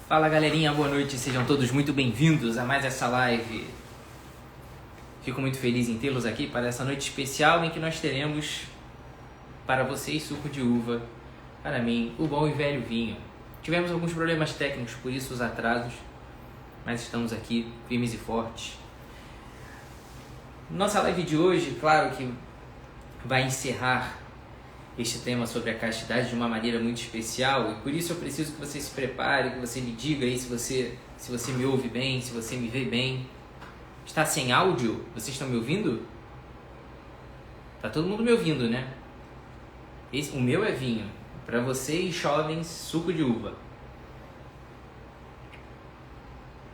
Fala galerinha, boa noite, sejam todos muito bem-vindos a mais essa live. Fico muito feliz em tê-los aqui para essa noite especial em que nós teremos para vocês suco de uva, para mim o bom e velho vinho. Tivemos alguns problemas técnicos, por isso os atrasos, mas estamos aqui firmes e fortes. Nossa live de hoje, claro que vai encerrar este tema sobre a castidade de uma maneira muito especial, e por isso eu preciso que você se prepare, que você me diga aí se você me ouve bem, se você me vê bem. Está sem áudio? Vocês estão me ouvindo? Tá todo mundo me ouvindo, né? O meu é vinho. Para vocês, jovens, suco de uva.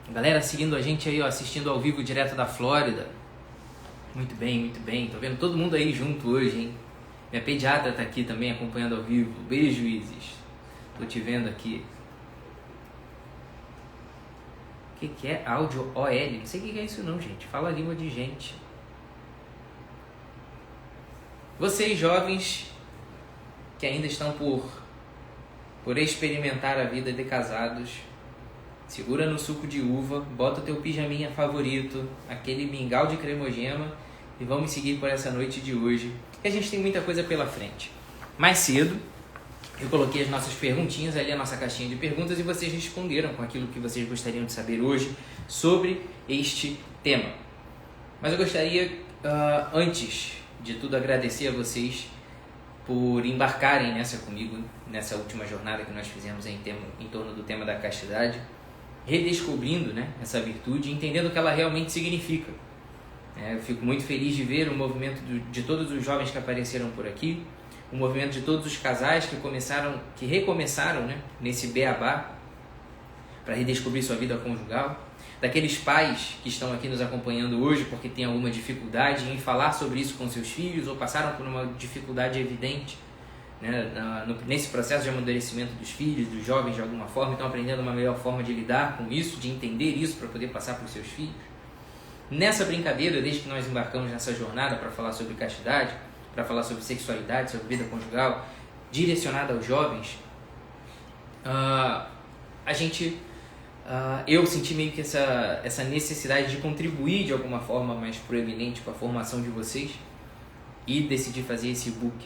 Galera seguindo a gente aí, ó, assistindo ao vivo direto da Flórida. Muito bem, muito bem. Tô vendo todo mundo aí junto hoje, hein? Minha pediatra tá aqui também acompanhando ao vivo. Beijo, Isis. Tô te vendo aqui. O que é áudio OL? Não sei o que é isso não, gente. Fala a língua de gente. Vocês, jovens, que ainda estão por experimentar a vida de casados, segura no suco de uva, bota o teu pijaminha favorito, aquele mingau de cremogema, e vamos seguir por essa noite de hoje. E a gente tem muita coisa pela frente. Mais cedo, eu coloquei as nossas perguntinhas ali, a nossa caixinha de perguntas, e vocês responderam com aquilo que vocês gostariam de saber hoje sobre este tema. Mas eu gostaria, antes de tudo, agradecer a vocês por embarcarem nessa comigo, nessa última jornada que nós fizemos em torno do tema da castidade, redescobrindo, né, essa virtude, entendendo o que ela realmente significa. Eu fico muito feliz de ver o movimento de todos os jovens que apareceram por aqui, o movimento de todos os casais que recomeçaram, né, nesse beabá para redescobrir sua vida conjugal, daqueles pais que estão aqui nos acompanhando hoje porque têm alguma dificuldade em falar sobre isso com seus filhos ou passaram por uma dificuldade evidente, né, nesse processo de amadurecimento dos filhos, dos jovens de alguma forma, estão aprendendo uma melhor forma de lidar com isso, de entender isso para poder passar para os seus filhos. Nessa brincadeira, desde que nós embarcamos nessa jornada para falar sobre castidade, para falar sobre sexualidade, sobre vida conjugal, direcionada aos jovens, eu senti meio que essa necessidade de contribuir de alguma forma mais proeminente com a formação de vocês e decidi fazer esse e-book,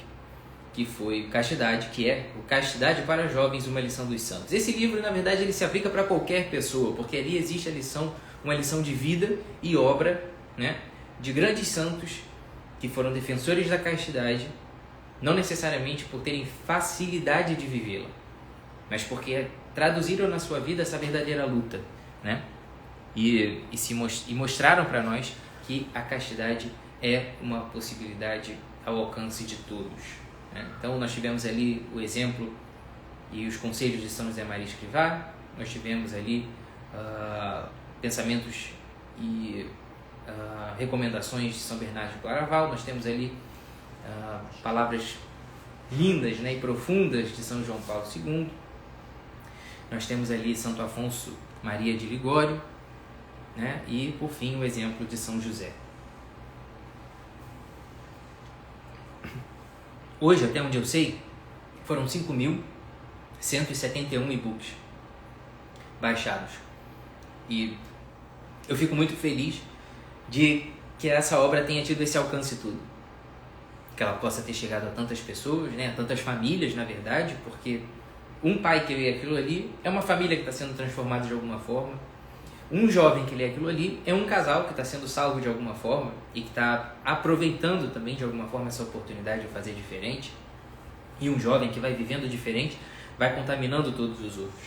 que foi Castidade, que é o Castidade para Jovens, uma lição dos santos. Esse livro, na verdade, ele se aplica para qualquer pessoa, porque ali existe uma lição de vida e obra, né, de grandes santos que foram defensores da castidade, não necessariamente por terem facilidade de vivê-la, mas porque traduziram na sua vida essa verdadeira luta, né? E mostraram para nós que a castidade é uma possibilidade ao alcance de todos, né? Então nós tivemos ali o exemplo e os conselhos de São José Maria Escrivá, nós tivemos ali pensamentos e recomendações de São Bernardo de Claraval, nós temos ali palavras lindas, né, e profundas de São João Paulo II, nós temos ali Santo Afonso Maria de Ligório, né, e por fim o exemplo de São José. Hoje, até onde eu sei, foram 5.171 e-books baixados. E eu fico muito feliz de que essa obra tenha tido esse alcance todo. Que ela possa ter chegado a tantas pessoas, né, a tantas famílias, na verdade, porque um pai que lê aquilo ali é uma família que está sendo transformada de alguma forma. Um jovem que lê aquilo ali é um casal que está sendo salvo de alguma forma e que está aproveitando também de alguma forma essa oportunidade de fazer diferente. E um jovem que vai vivendo diferente vai contaminando todos os outros,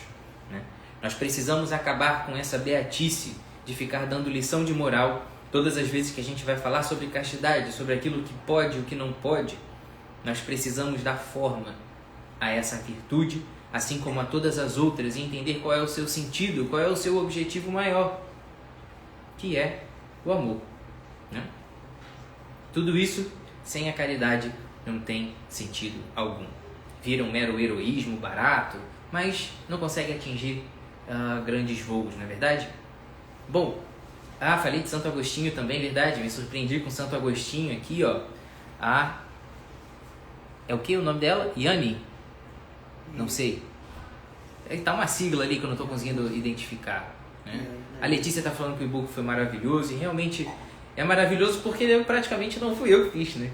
né? Nós precisamos acabar com essa beatice de ficar dando lição de moral todas as vezes que a gente vai falar sobre castidade, sobre aquilo que pode e o que não pode. Nós precisamos dar forma a essa virtude, assim como a todas as outras, e entender qual é o seu sentido, qual é o seu objetivo maior, que é o amor, né? Tudo isso sem a caridade não tem sentido algum. Vira um mero heroísmo barato, mas não consegue atingir grandes voos, não é verdade? Bom, falei de Santo Agostinho também, verdade, me surpreendi com Santo Agostinho aqui, ó. É o que o nome dela? Yane? Não sei. Tá uma sigla ali que eu não estou conseguindo identificar, né? A Letícia está falando que o e-book foi maravilhoso, e realmente é maravilhoso porque praticamente não fui eu que fiz, né?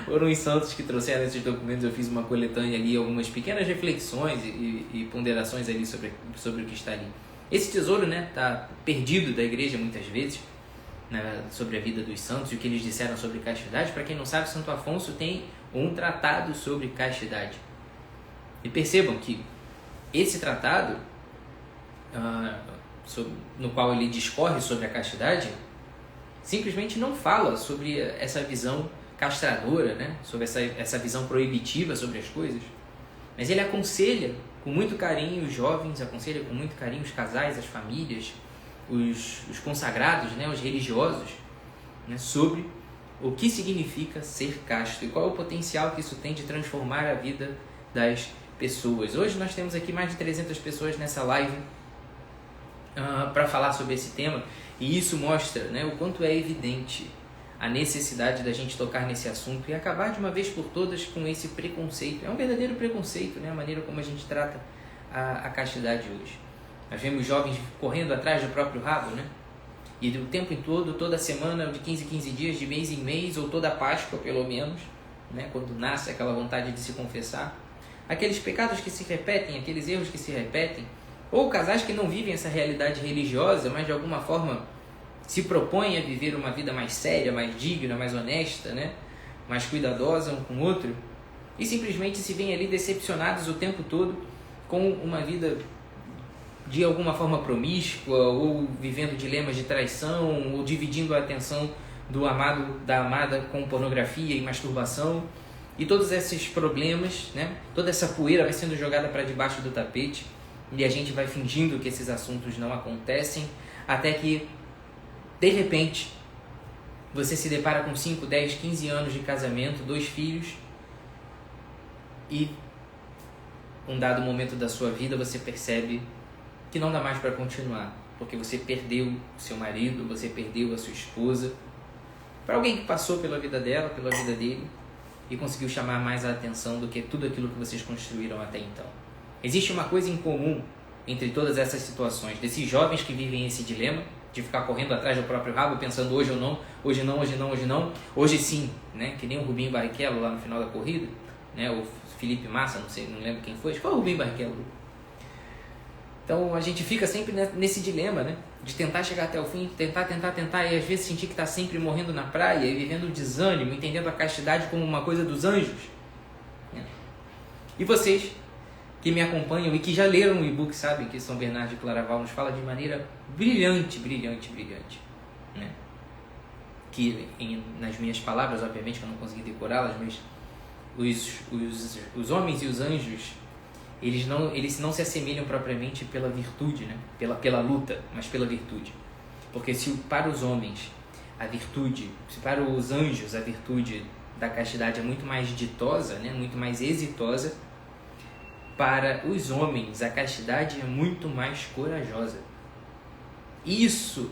Foram os santos que trouxeram esses documentos. Eu fiz uma coletânea ali, algumas pequenas reflexões e ponderações ali sobre o que está ali. Esse tesouro, né, tá perdido da igreja muitas vezes, né, sobre a vida dos santos e o que eles disseram sobre castidade. Para quem não sabe, Santo Afonso tem um tratado sobre castidade. E percebam que esse tratado, no qual ele discorre sobre a castidade, simplesmente não fala sobre essa visão castradora, né? Sobre essa visão proibitiva sobre as coisas, mas ele aconselha com muito carinho os jovens, aconselha com muito carinho os casais, as famílias, os consagrados, né? Os religiosos, né? Sobre o que significa ser casto e qual é o potencial que isso tem de transformar a vida das pessoas. Hoje nós temos aqui mais de 300 pessoas nessa live para falar sobre esse tema, e isso mostra, né, o quanto é evidente a necessidade da gente tocar nesse assunto e acabar de uma vez por todas com esse preconceito. É um verdadeiro preconceito, né, a maneira como a gente trata a castidade hoje. Nós vemos jovens correndo atrás do próprio rabo, né? E o tempo em todo, toda semana, de 15 em 15 dias, de mês em mês, ou toda Páscoa pelo menos, né, quando nasce aquela vontade de se confessar, aqueles pecados que se repetem, aqueles erros que se repetem, ou casais que não vivem essa realidade religiosa, mas de alguma forma se propõem a viver uma vida mais séria, mais digna, mais honesta, né? Mais cuidadosa um com o outro, e simplesmente se veem ali decepcionados o tempo todo com uma vida de alguma forma promíscua, ou vivendo dilemas de traição, ou dividindo a atenção do amado, da amada, com pornografia e masturbação, e todos esses problemas, né? Toda essa poeira vai sendo jogada para debaixo do tapete, e a gente vai fingindo que esses assuntos não acontecem, até que, de repente, você se depara com 5, 10, 15 anos de casamento, 2 filhos, e um dado momento da sua vida você percebe que não dá mais para continuar, porque você perdeu o seu marido, você perdeu a sua esposa, para alguém que passou pela vida dela, pela vida dele, e conseguiu chamar mais a atenção do que tudo aquilo que vocês construíram até então. Existe uma coisa em comum entre todas essas situações, desses jovens que vivem esse dilema, de ficar correndo atrás do próprio rabo, pensando hoje ou não, hoje não, hoje não, hoje não, hoje sim, né? Que nem o Rubinho Barrichello lá no final da corrida, né? O Felipe Massa, não sei, não lembro quem foi, acho que foi o Rubinho Barrichello. Então a gente fica sempre nesse dilema, né? De tentar chegar até o fim, tentar, e às vezes sentir que está sempre morrendo na praia e vivendo o desânimo, entendendo a castidade como uma coisa dos anjos, né? E vocês que me acompanham e que já leram o e-book sabem que São Bernardo de Claraval nos fala de maneira brilhante, né? Que nas minhas palavras, obviamente que eu não consegui decorá-las, mas os homens e os anjos, eles não se assemelham propriamente pela virtude, né? Pela luta, mas pela virtude. Porque se para os homens a virtude, se para os anjos a virtude da castidade é muito mais ditosa, né? Muito mais exitosa, para os homens a castidade é muito mais corajosa. Isso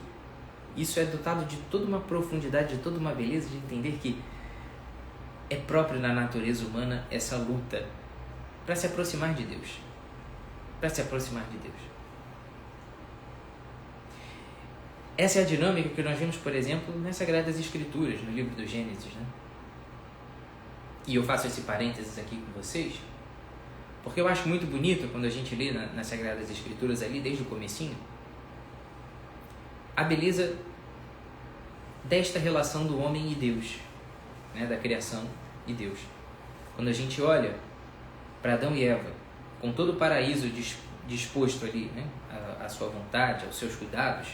é dotado de toda uma profundidade, de toda uma beleza, de entender que é próprio na natureza humana essa luta para se aproximar de Deus. Essa é a dinâmica que nós vemos, por exemplo, nas Sagradas Escrituras, no livro do Gênesis, né? E eu faço esse parênteses aqui com vocês, porque eu acho muito bonito quando a gente lê nas Sagradas Escrituras ali, desde o comecinho, a beleza desta relação do homem e Deus, né? Da criação e Deus. Quando a gente olha para Adão e Eva, com todo o paraíso disposto ali, né? A sua vontade, aos seus cuidados,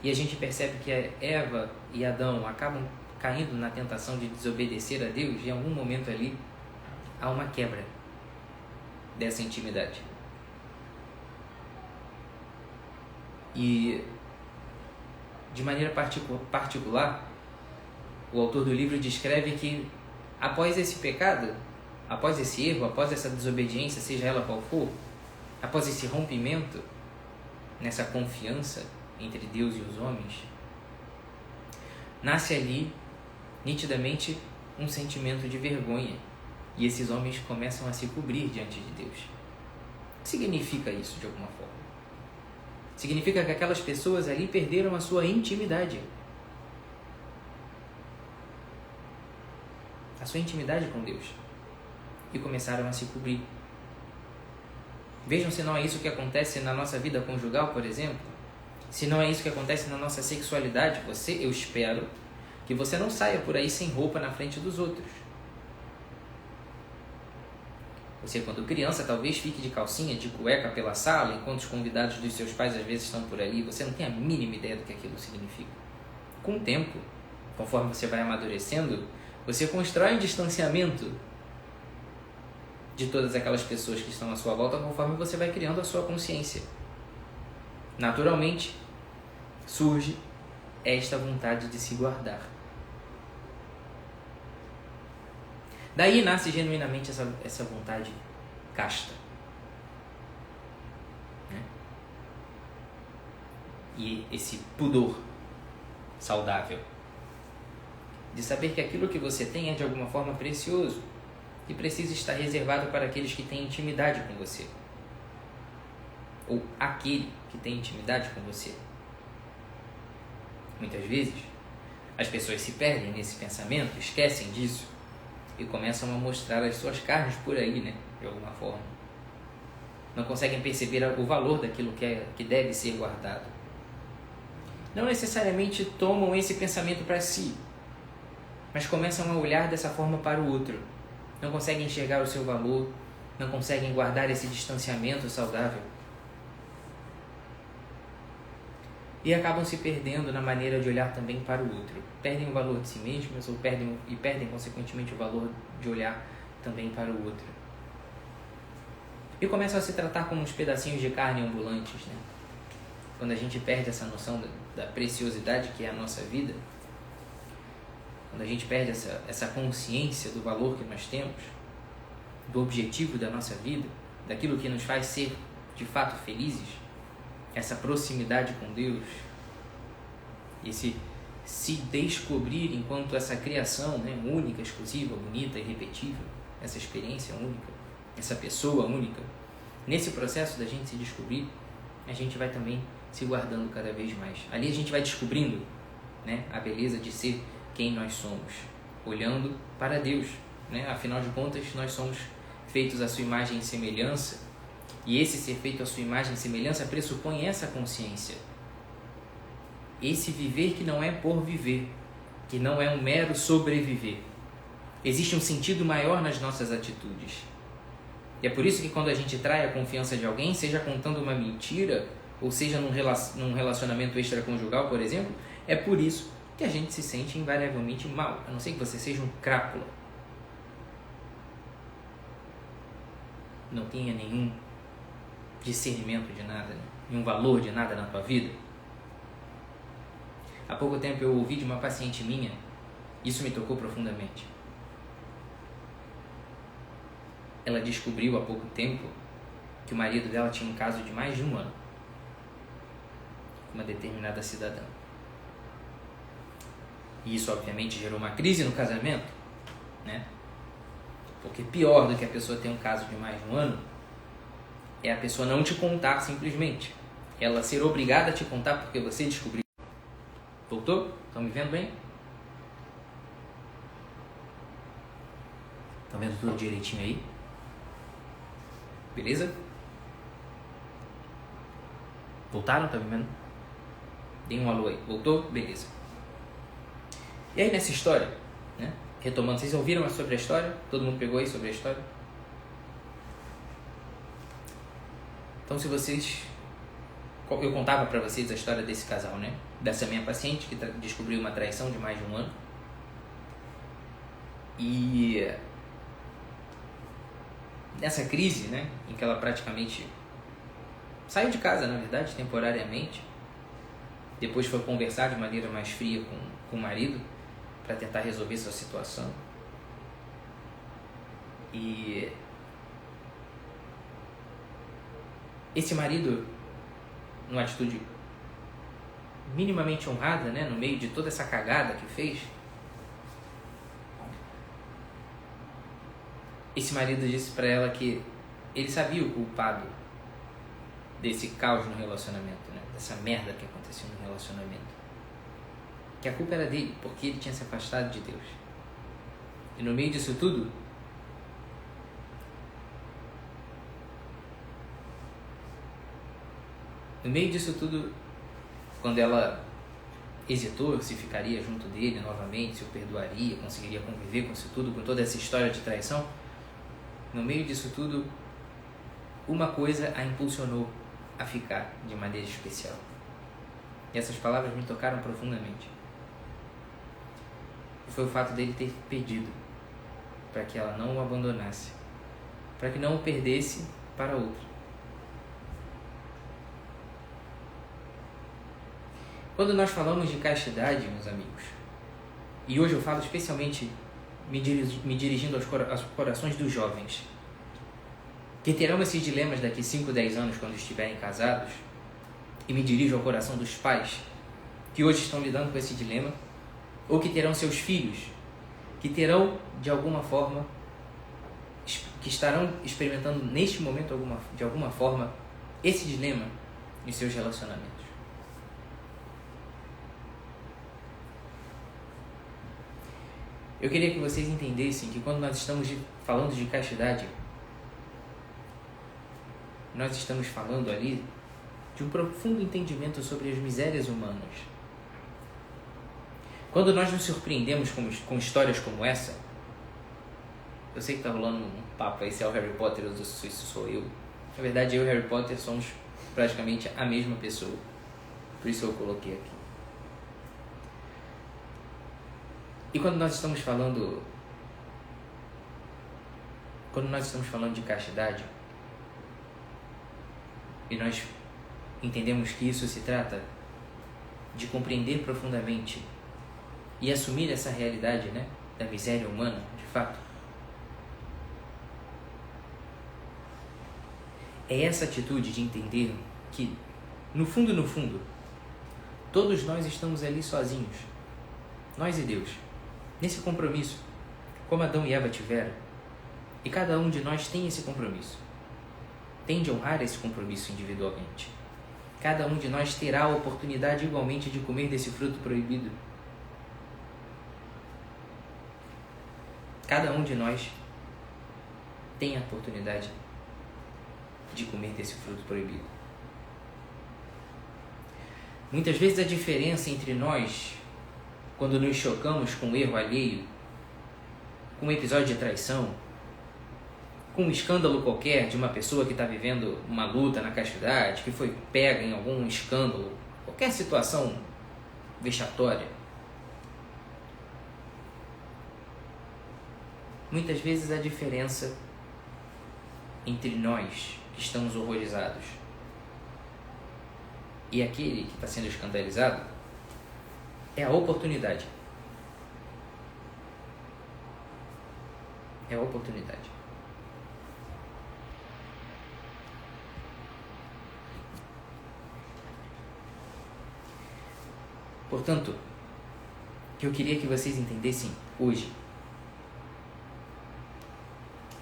e a gente percebe que Eva e Adão acabam caindo na tentação de desobedecer a Deus, e em algum momento ali há uma quebra dessa intimidade. E de maneira particular, o autor do livro descreve que após esse pecado, após esse erro, após essa desobediência, seja ela qual for, após esse rompimento, nessa confiança entre Deus e os homens, nasce ali, nitidamente, um sentimento de vergonha. E esses homens começam a se cobrir diante de Deus. O que significa isso de alguma forma? Significa que aquelas pessoas ali perderam a sua intimidade. A sua intimidade com Deus. E começaram a se cobrir. Vejam se não é isso que acontece na nossa vida conjugal, por exemplo. Se não é isso que acontece na nossa sexualidade, eu espero que você não saia por aí sem roupa na frente dos outros. Você, quando criança, talvez fique de calcinha, de cueca pela sala, enquanto os convidados dos seus pais às vezes estão por ali. Você não tem a mínima ideia do que aquilo significa. Com o tempo, conforme você vai amadurecendo, você constrói um distanciamento de todas aquelas pessoas que estão à sua volta, conforme você vai criando a sua consciência. Naturalmente, surge esta vontade de se guardar. Daí nasce genuinamente essa vontade casta. Né? E esse pudor saudável. De saber que aquilo que você tem é de alguma forma precioso e precisa estar reservado para aqueles que têm intimidade com você. Ou aquele que tem intimidade com você. Muitas vezes, as pessoas se perdem nesse pensamento, esquecem disso e começam a mostrar as suas carnes por aí, né? De alguma forma. Não conseguem perceber o valor daquilo que deve ser guardado. Não necessariamente tomam esse pensamento para si, mas começam a olhar dessa forma para o outro. Não conseguem enxergar o seu valor, não conseguem guardar esse distanciamento saudável. E acabam se perdendo na maneira de olhar também para o outro. Perdem o valor de si mesmos ou perdem consequentemente o valor de olhar também para o outro. E começam a se tratar como uns pedacinhos de carne ambulantes, né? Quando a gente perde essa noção da preciosidade que é a nossa vida, quando a gente perde essa consciência do valor que nós temos, do objetivo da nossa vida, daquilo que nos faz ser de fato felizes, essa proximidade com Deus, esse se descobrir enquanto essa criação, né, única, exclusiva, bonita, irrepetível, essa experiência única, essa pessoa única. Nesse processo da gente se descobrir, a gente vai também se guardando cada vez mais. Ali a gente vai descobrindo, né, a beleza de ser quem nós somos, olhando para Deus, né? Afinal de contas, nós somos feitos à sua imagem e semelhança, e esse ser feito à sua imagem e semelhança pressupõe essa consciência, esse viver que não é por viver, que não é um mero sobreviver. Existe um sentido maior nas nossas atitudes. E é por isso que quando a gente trai a confiança de alguém, seja contando uma mentira, ou seja num relacionamento extraconjugal, por exemplo, é por isso que a gente se sente invariavelmente mal, a não ser que você seja um crápula. Não tenha nenhum discernimento de nada, né? Nenhum valor de nada na tua vida. Há pouco tempo eu ouvi de uma paciente minha, isso me tocou profundamente. Ela descobriu há pouco tempo que o marido dela tinha um caso de mais de 1 ano com uma determinada cidadã. E isso obviamente gerou uma crise no casamento, né? Porque pior do que a pessoa ter um caso de mais de 1 ano é a pessoa não te contar simplesmente. Ela ser obrigada a te contar porque você descobriu. Voltou? Estão me vendo bem? Estão vendo tudo direitinho aí? Beleza? Voltaram? Estão me vendo? Deem um alô aí. Voltou? Beleza. E aí nessa história, né? Retomando, vocês ouviram sobre a história? Todo mundo pegou aí sobre a história? Então se vocês... Eu contava para vocês a história desse casal, né? Dessa minha paciente que descobriu uma traição de mais de 1 ano. E nessa crise, né? Em que ela praticamente saiu de casa, na verdade, temporariamente. Depois foi conversar de maneira mais fria com o marido para tentar resolver essa situação. E esse marido, numa atitude minimamente honrada, né, no meio de toda essa cagada que fez, esse marido disse para ela que ele sabia o culpado desse caos no relacionamento, né? Dessa merda que aconteceu no relacionamento. Que a culpa era dele, porque ele tinha se afastado de Deus. E no meio disso tudo, quando ela hesitou se ficaria junto dele novamente, se o perdoaria, conseguiria conviver com isso tudo, com toda essa história de traição, no meio disso tudo, uma coisa a impulsionou a ficar de maneira especial. E essas palavras me tocaram profundamente. Foi o fato dele ter pedido para que ela não o abandonasse, para que não o perdesse para outro. Quando nós falamos de castidade, meus amigos, e hoje eu falo especialmente me dirigindo aos corações dos jovens, que terão esses dilemas daqui 5, 10 anos quando estiverem casados, e me dirijo ao coração dos pais que hoje estão lidando com esse dilema, ou que terão seus filhos, que terão, de alguma forma, que estarão experimentando neste momento, de alguma forma, esse dilema em seus relacionamentos. Eu queria que vocês entendessem que quando nós estamos falando de castidade, nós estamos falando ali de um profundo entendimento sobre as misérias humanas. Quando nós nos surpreendemos com histórias como essa, eu sei que está rolando um papo aí se é o Harry Potter ou se sou eu. Na verdade, eu e Harry Potter somos praticamente a mesma pessoa. Por isso eu coloquei aqui. E quando nós estamos falando de castidade, e nós entendemos que isso se trata de compreender profundamente e assumir essa realidade, né, da miséria humana, de fato, é essa atitude de entender que, no fundo, todos nós estamos ali sozinhos, nós e Deus, nesse compromisso, como Adão e Eva tiveram, e cada um de nós tem esse compromisso, tem de honrar esse compromisso individualmente. Cada um de nós terá a oportunidade igualmente de comer desse fruto proibido. Cada um de nós tem a oportunidade de comer desse fruto proibido. Muitas vezes a diferença entre nós, quando nos chocamos com um erro alheio, com um episódio de traição, com um escândalo qualquer de uma pessoa que está vivendo uma luta na castidade, que foi pega em algum escândalo, qualquer situação vexatória, muitas vezes a diferença entre nós que estamos horrorizados e aquele que está sendo escandalizado é a oportunidade. É a oportunidade. Portanto, o que eu queria que vocês entendessem hoje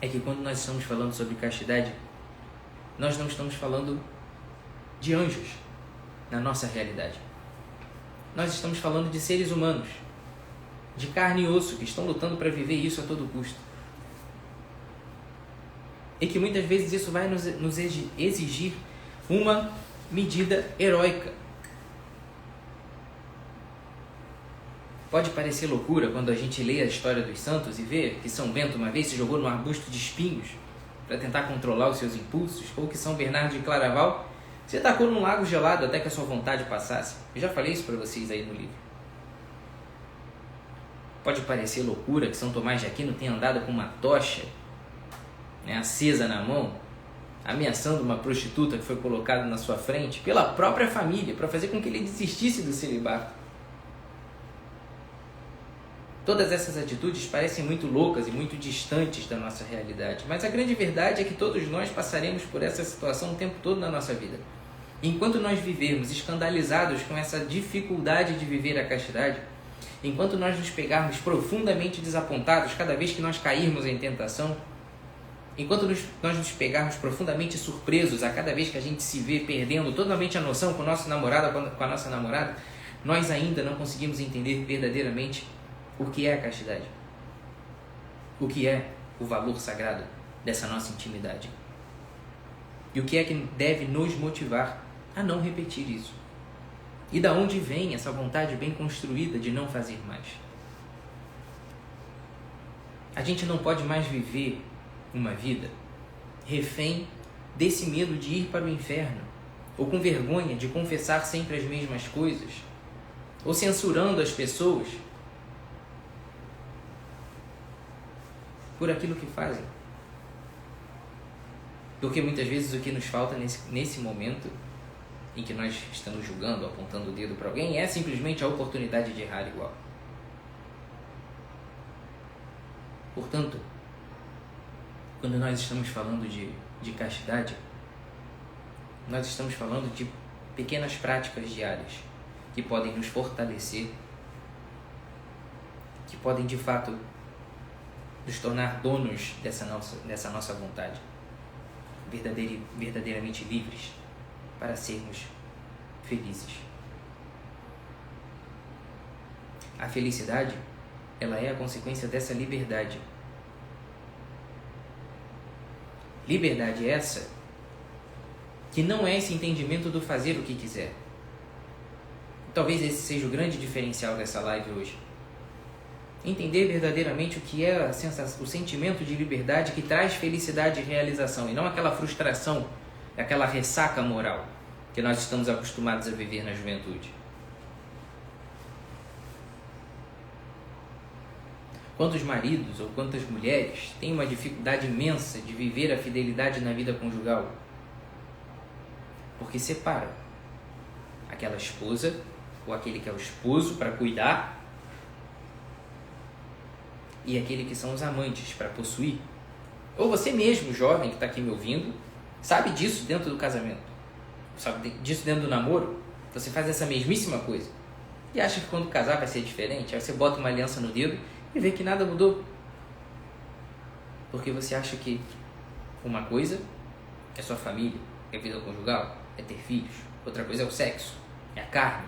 é que quando nós estamos falando sobre castidade, nós não estamos falando de anjos na nossa realidade. Nós estamos falando de seres humanos, de carne e osso, que estão lutando para viver isso a todo custo. E que muitas vezes isso vai nos exigir uma medida heróica. Pode parecer loucura quando a gente lê a história dos santos e vê que São Bento uma vez se jogou num arbusto de espinhos para tentar controlar os seus impulsos, ou que São Bernardo de Claraval se tacou num lago gelado até que a sua vontade passasse. Eu já falei isso para vocês aí no livro. Pode parecer loucura que São Tomás de Aquino tenha andado com uma tocha, né, acesa na mão, ameaçando uma prostituta que foi colocada na sua frente pela própria família para fazer com que ele desistisse do celibato. Todas essas atitudes parecem muito loucas e muito distantes da nossa realidade, mas a grande verdade é que todos nós passaremos por essa situação o tempo todo na nossa vida. Enquanto nós vivermos escandalizados com essa dificuldade de viver a castidade, enquanto nós nos pegarmos profundamente desapontados cada vez que nós cairmos em tentação, enquanto nós nos pegarmos profundamente surpresos a cada vez que a gente se vê perdendo totalmente a noção com o nosso namorado, com a nossa namorada, nós ainda não conseguimos entender verdadeiramente o que é a castidade. O que é o valor sagrado dessa nossa intimidade. E o que é que deve nos motivar a não repetir isso. E da onde vem essa vontade bem construída de não fazer mais? A gente não pode mais viver uma vida refém desse medo de ir para o inferno, ou com vergonha de confessar sempre as mesmas coisas, ou censurando as pessoas por aquilo que fazem. Porque muitas vezes o que nos falta nesse momento em que nós estamos julgando, apontando o dedo para alguém, é simplesmente a oportunidade de errar igual. Portanto, quando nós estamos falando de castidade, nós estamos falando de pequenas práticas diárias que podem nos fortalecer, que podem de fato nos tornar donos dessa nossa vontade, verdadeiramente livres para sermos felizes. A felicidade, ela é a consequência dessa liberdade. Liberdade essa que não é esse entendimento do fazer o que quiser. Talvez esse seja o grande diferencial dessa live hoje. Entender verdadeiramente o que é o sentimento de liberdade que traz felicidade e realização, e não aquela frustração, aquela ressaca moral que nós estamos acostumados a viver na juventude. Quantos maridos ou quantas mulheres têm uma dificuldade imensa de viver a fidelidade na vida conjugal? Porque separam aquela esposa ou aquele que é o esposo para cuidar e aquele que são os amantes para possuir. Ou você mesmo, jovem que está aqui me ouvindo, sabe disso dentro do casamento, sabe disso dentro do namoro. Você faz essa mesmíssima coisa e acha que quando casar vai ser diferente. Aí você bota uma aliança no dedo e vê que nada mudou, porque você acha que uma coisa é sua família, é vida conjugal, é ter filhos, outra coisa é o sexo, é a carne,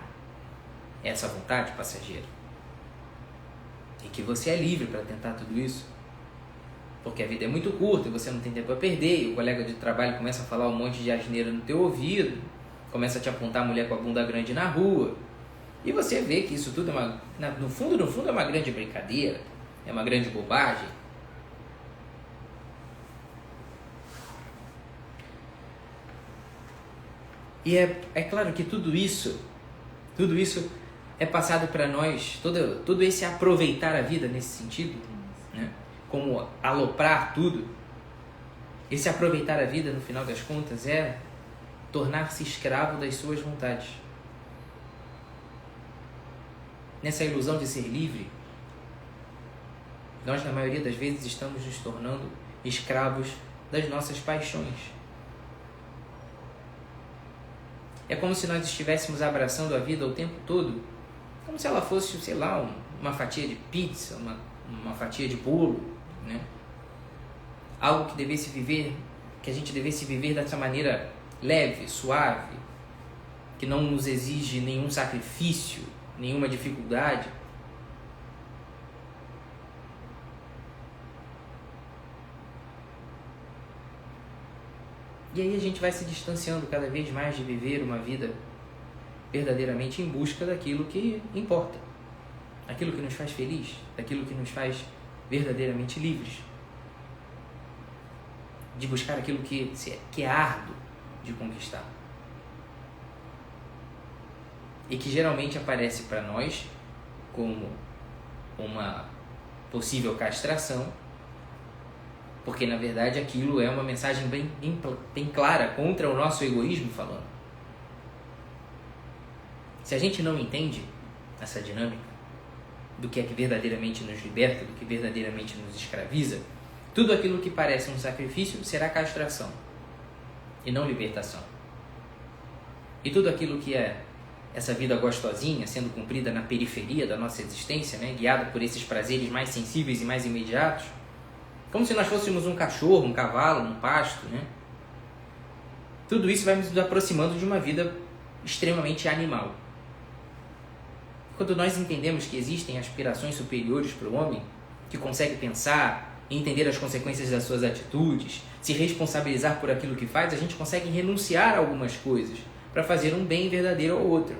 é essa vontade passageira, e que você é livre para tentar tudo isso, porque a vida é muito curta e você não tem tempo a perder, e o colega de trabalho começa a falar um monte de asneira no teu ouvido, começa a te apontar a mulher com a bunda grande na rua, e você vê que isso tudo no fundo é uma grande brincadeira, é uma grande bobagem. E é claro que tudo isso é passado para nós, todo esse aproveitar a vida nesse sentido, né? Como aloprar tudo. Esse aproveitar a vida, no final das contas, é tornar-se escravo das suas vontades. Nessa ilusão de ser livre, nós, na maioria das vezes, estamos nos tornando escravos das nossas paixões. É como se nós estivéssemos abraçando a vida o tempo todo, como se ela fosse, sei lá, uma fatia de pizza, uma fatia de bolo, né? Algo que a gente devesse viver dessa maneira leve, suave, que não nos exige nenhum sacrifício, nenhuma dificuldade. E aí a gente vai se distanciando cada vez mais de viver uma vida verdadeiramente em busca daquilo que importa, daquilo que nos faz feliz, daquilo que nos faz verdadeiramente livres, de buscar aquilo que é árduo de conquistar. E que geralmente aparece para nós como uma possível castração, porque na verdade aquilo é uma mensagem bem clara contra o nosso egoísmo falando. Se a gente não entende essa dinâmica do que é que verdadeiramente nos liberta, do que verdadeiramente nos escraviza, tudo aquilo que parece um sacrifício será castração e não libertação. E tudo aquilo que é essa vida gostosinha, sendo cumprida na periferia da nossa existência, né, guiada por esses prazeres mais sensíveis e mais imediatos, Como se nós fôssemos um cachorro, um cavalo, um pasto, né? Tudo isso vai nos aproximando de uma vida extremamente animal. Quando nós entendemos que existem aspirações superiores para o homem, que consegue pensar, entender as consequências das suas atitudes, se responsabilizar por aquilo que faz, a gente consegue renunciar a algumas coisas para fazer um bem verdadeiro ao outro.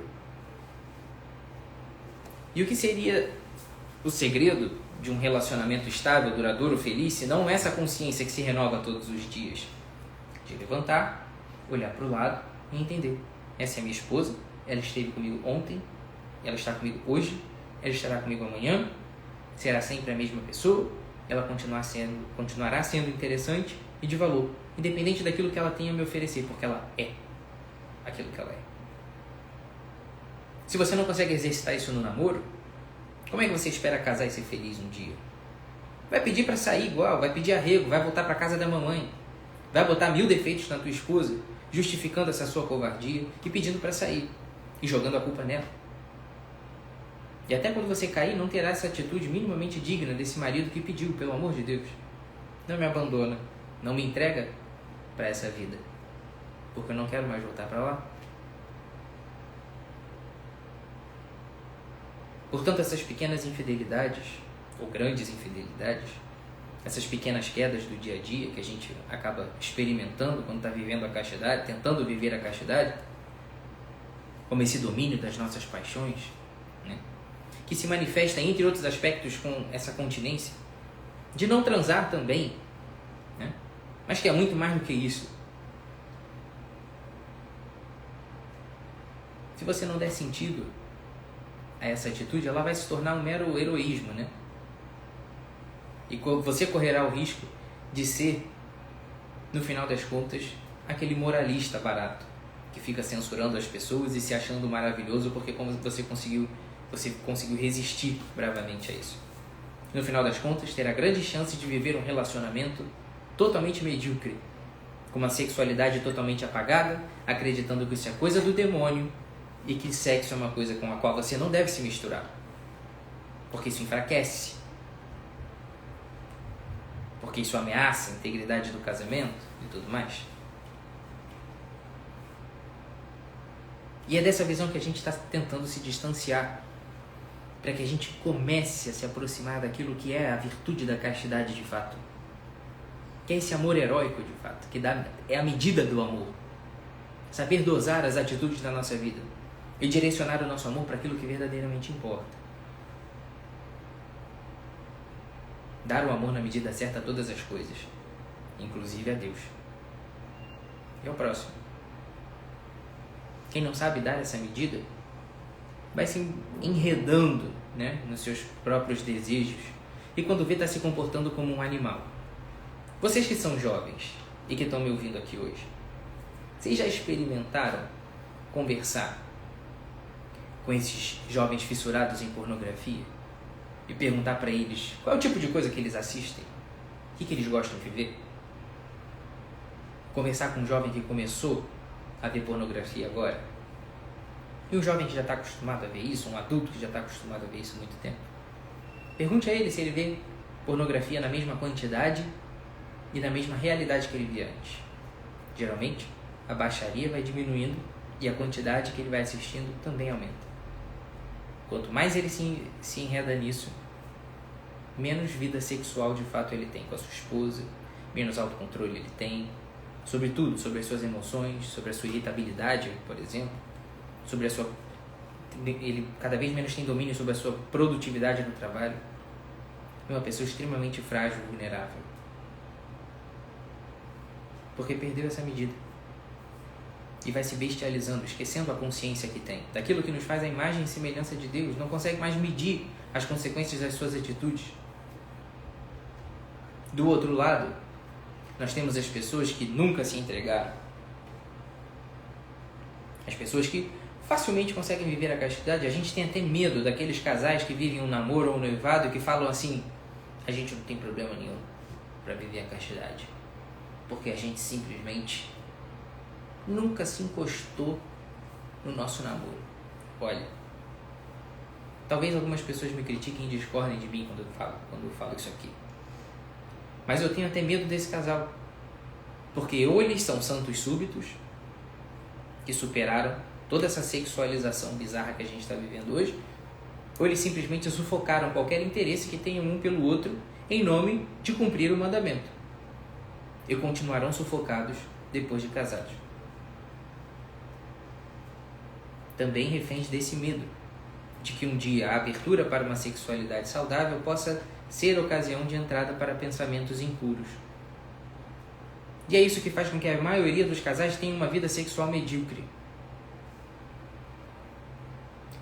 E o que seria o segredo de um relacionamento estável, duradouro, feliz, se não essa consciência que se renova todos os dias? De levantar, olhar para o lado e entender. Essa é minha esposa, ela esteve comigo ontem, ela está comigo hoje, ela estará comigo amanhã, será sempre a mesma pessoa, ela continuará sendo interessante e de valor, independente daquilo que ela tenha a me oferecer, porque ela é aquilo que ela é. Se você não consegue exercitar isso no namoro, como é que você espera casar e ser feliz um dia? Vai pedir para sair igual, vai pedir arrego, vai voltar para casa da mamãe, vai botar 1000 defeitos na tua esposa, justificando essa sua covardia e pedindo para sair e jogando a culpa nela. E até quando você cair, não terá essa atitude minimamente digna desse marido que pediu, pelo amor de Deus, não me abandona, não me entrega para essa vida, porque eu não quero mais voltar para lá. Portanto, essas pequenas infidelidades, ou grandes infidelidades, essas pequenas quedas do dia a dia que a gente acaba experimentando quando está vivendo a castidade, tentando viver a castidade, como esse domínio das nossas paixões, né? Que se manifesta, entre outros aspectos, com essa continência, de não transar também, né? Mas que é muito mais do que isso. Se você não der sentido a essa atitude, ela vai se tornar um mero heroísmo, né? E você correrá o risco de ser, no final das contas, aquele moralista barato, que fica censurando as pessoas e se achando maravilhoso porque como você conseguiu resistir bravamente a isso. No final das contas, terá grande chance de viver um relacionamento totalmente medíocre, com uma sexualidade totalmente apagada, acreditando que isso é coisa do demônio e que sexo é uma coisa com a qual você não deve se misturar, porque isso enfraquece, porque isso ameaça a integridade do casamento e tudo mais. E é dessa visão que a gente está tentando se distanciar, para que a gente comece a se aproximar daquilo que é a virtude da castidade de fato, que é esse amor heróico de fato, que é a medida do amor. Saber dosar as atitudes da nossa vida e direcionar o nosso amor para aquilo que verdadeiramente importa. Dar o amor na medida certa a todas as coisas, inclusive a Deus e ao próximo. Quem não sabe dar essa medida vai se enredando, né, nos seus próprios desejos e quando vê está se comportando como um animal. Vocês que são jovens e que estão me ouvindo aqui hoje, vocês já experimentaram conversar com esses jovens fissurados em pornografia e perguntar para eles qual é o tipo de coisa que eles assistem, o que eles gostam de ver? Conversar com um jovem que começou a ver pornografia agora e um jovem que já está acostumado a ver isso, um adulto que já está acostumado a ver isso há muito tempo. Pergunte a ele se ele vê pornografia na mesma quantidade e na mesma realidade que ele via antes. Geralmente, a baixaria vai diminuindo e a quantidade que ele vai assistindo também aumenta. Quanto mais ele se enreda nisso, menos vida sexual de fato ele tem com a sua esposa, menos autocontrole ele tem, sobre tudo, sobre as suas emoções, sobre a sua irritabilidade, por exemplo, sobre a sua... Ele cada vez menos tem domínio sobre a sua produtividade no trabalho. É uma pessoa extremamente frágil, vulnerável. Porque perdeu essa medida. E vai se bestializando, esquecendo a consciência que tem, daquilo que nos faz a imagem e semelhança de Deus, não consegue mais medir as consequências das suas atitudes. Do outro lado, nós temos as pessoas que nunca se entregaram, as pessoas que facilmente conseguem viver a castidade. A gente tem até medo daqueles casais que vivem um namoro ou um noivado e que falam assim: a gente não tem problema nenhum para viver a castidade, porque a gente simplesmente nunca se encostou no nosso namoro. Olha, talvez algumas pessoas me critiquem e discordem de mim quando eu falo isso aqui, Mas eu tenho até medo desse casal. Porque ou eles são santos súbitos, que superaram toda essa sexualização bizarra que a gente está vivendo hoje, ou eles simplesmente sufocaram qualquer interesse que tenham um pelo outro em nome de cumprir o mandamento. E continuarão sufocados depois de casados. Também reféns desse medo de que um dia a abertura para uma sexualidade saudável possa ser ocasião de entrada para pensamentos impuros. E é isso que faz com que a maioria dos casais tenha uma vida sexual medíocre.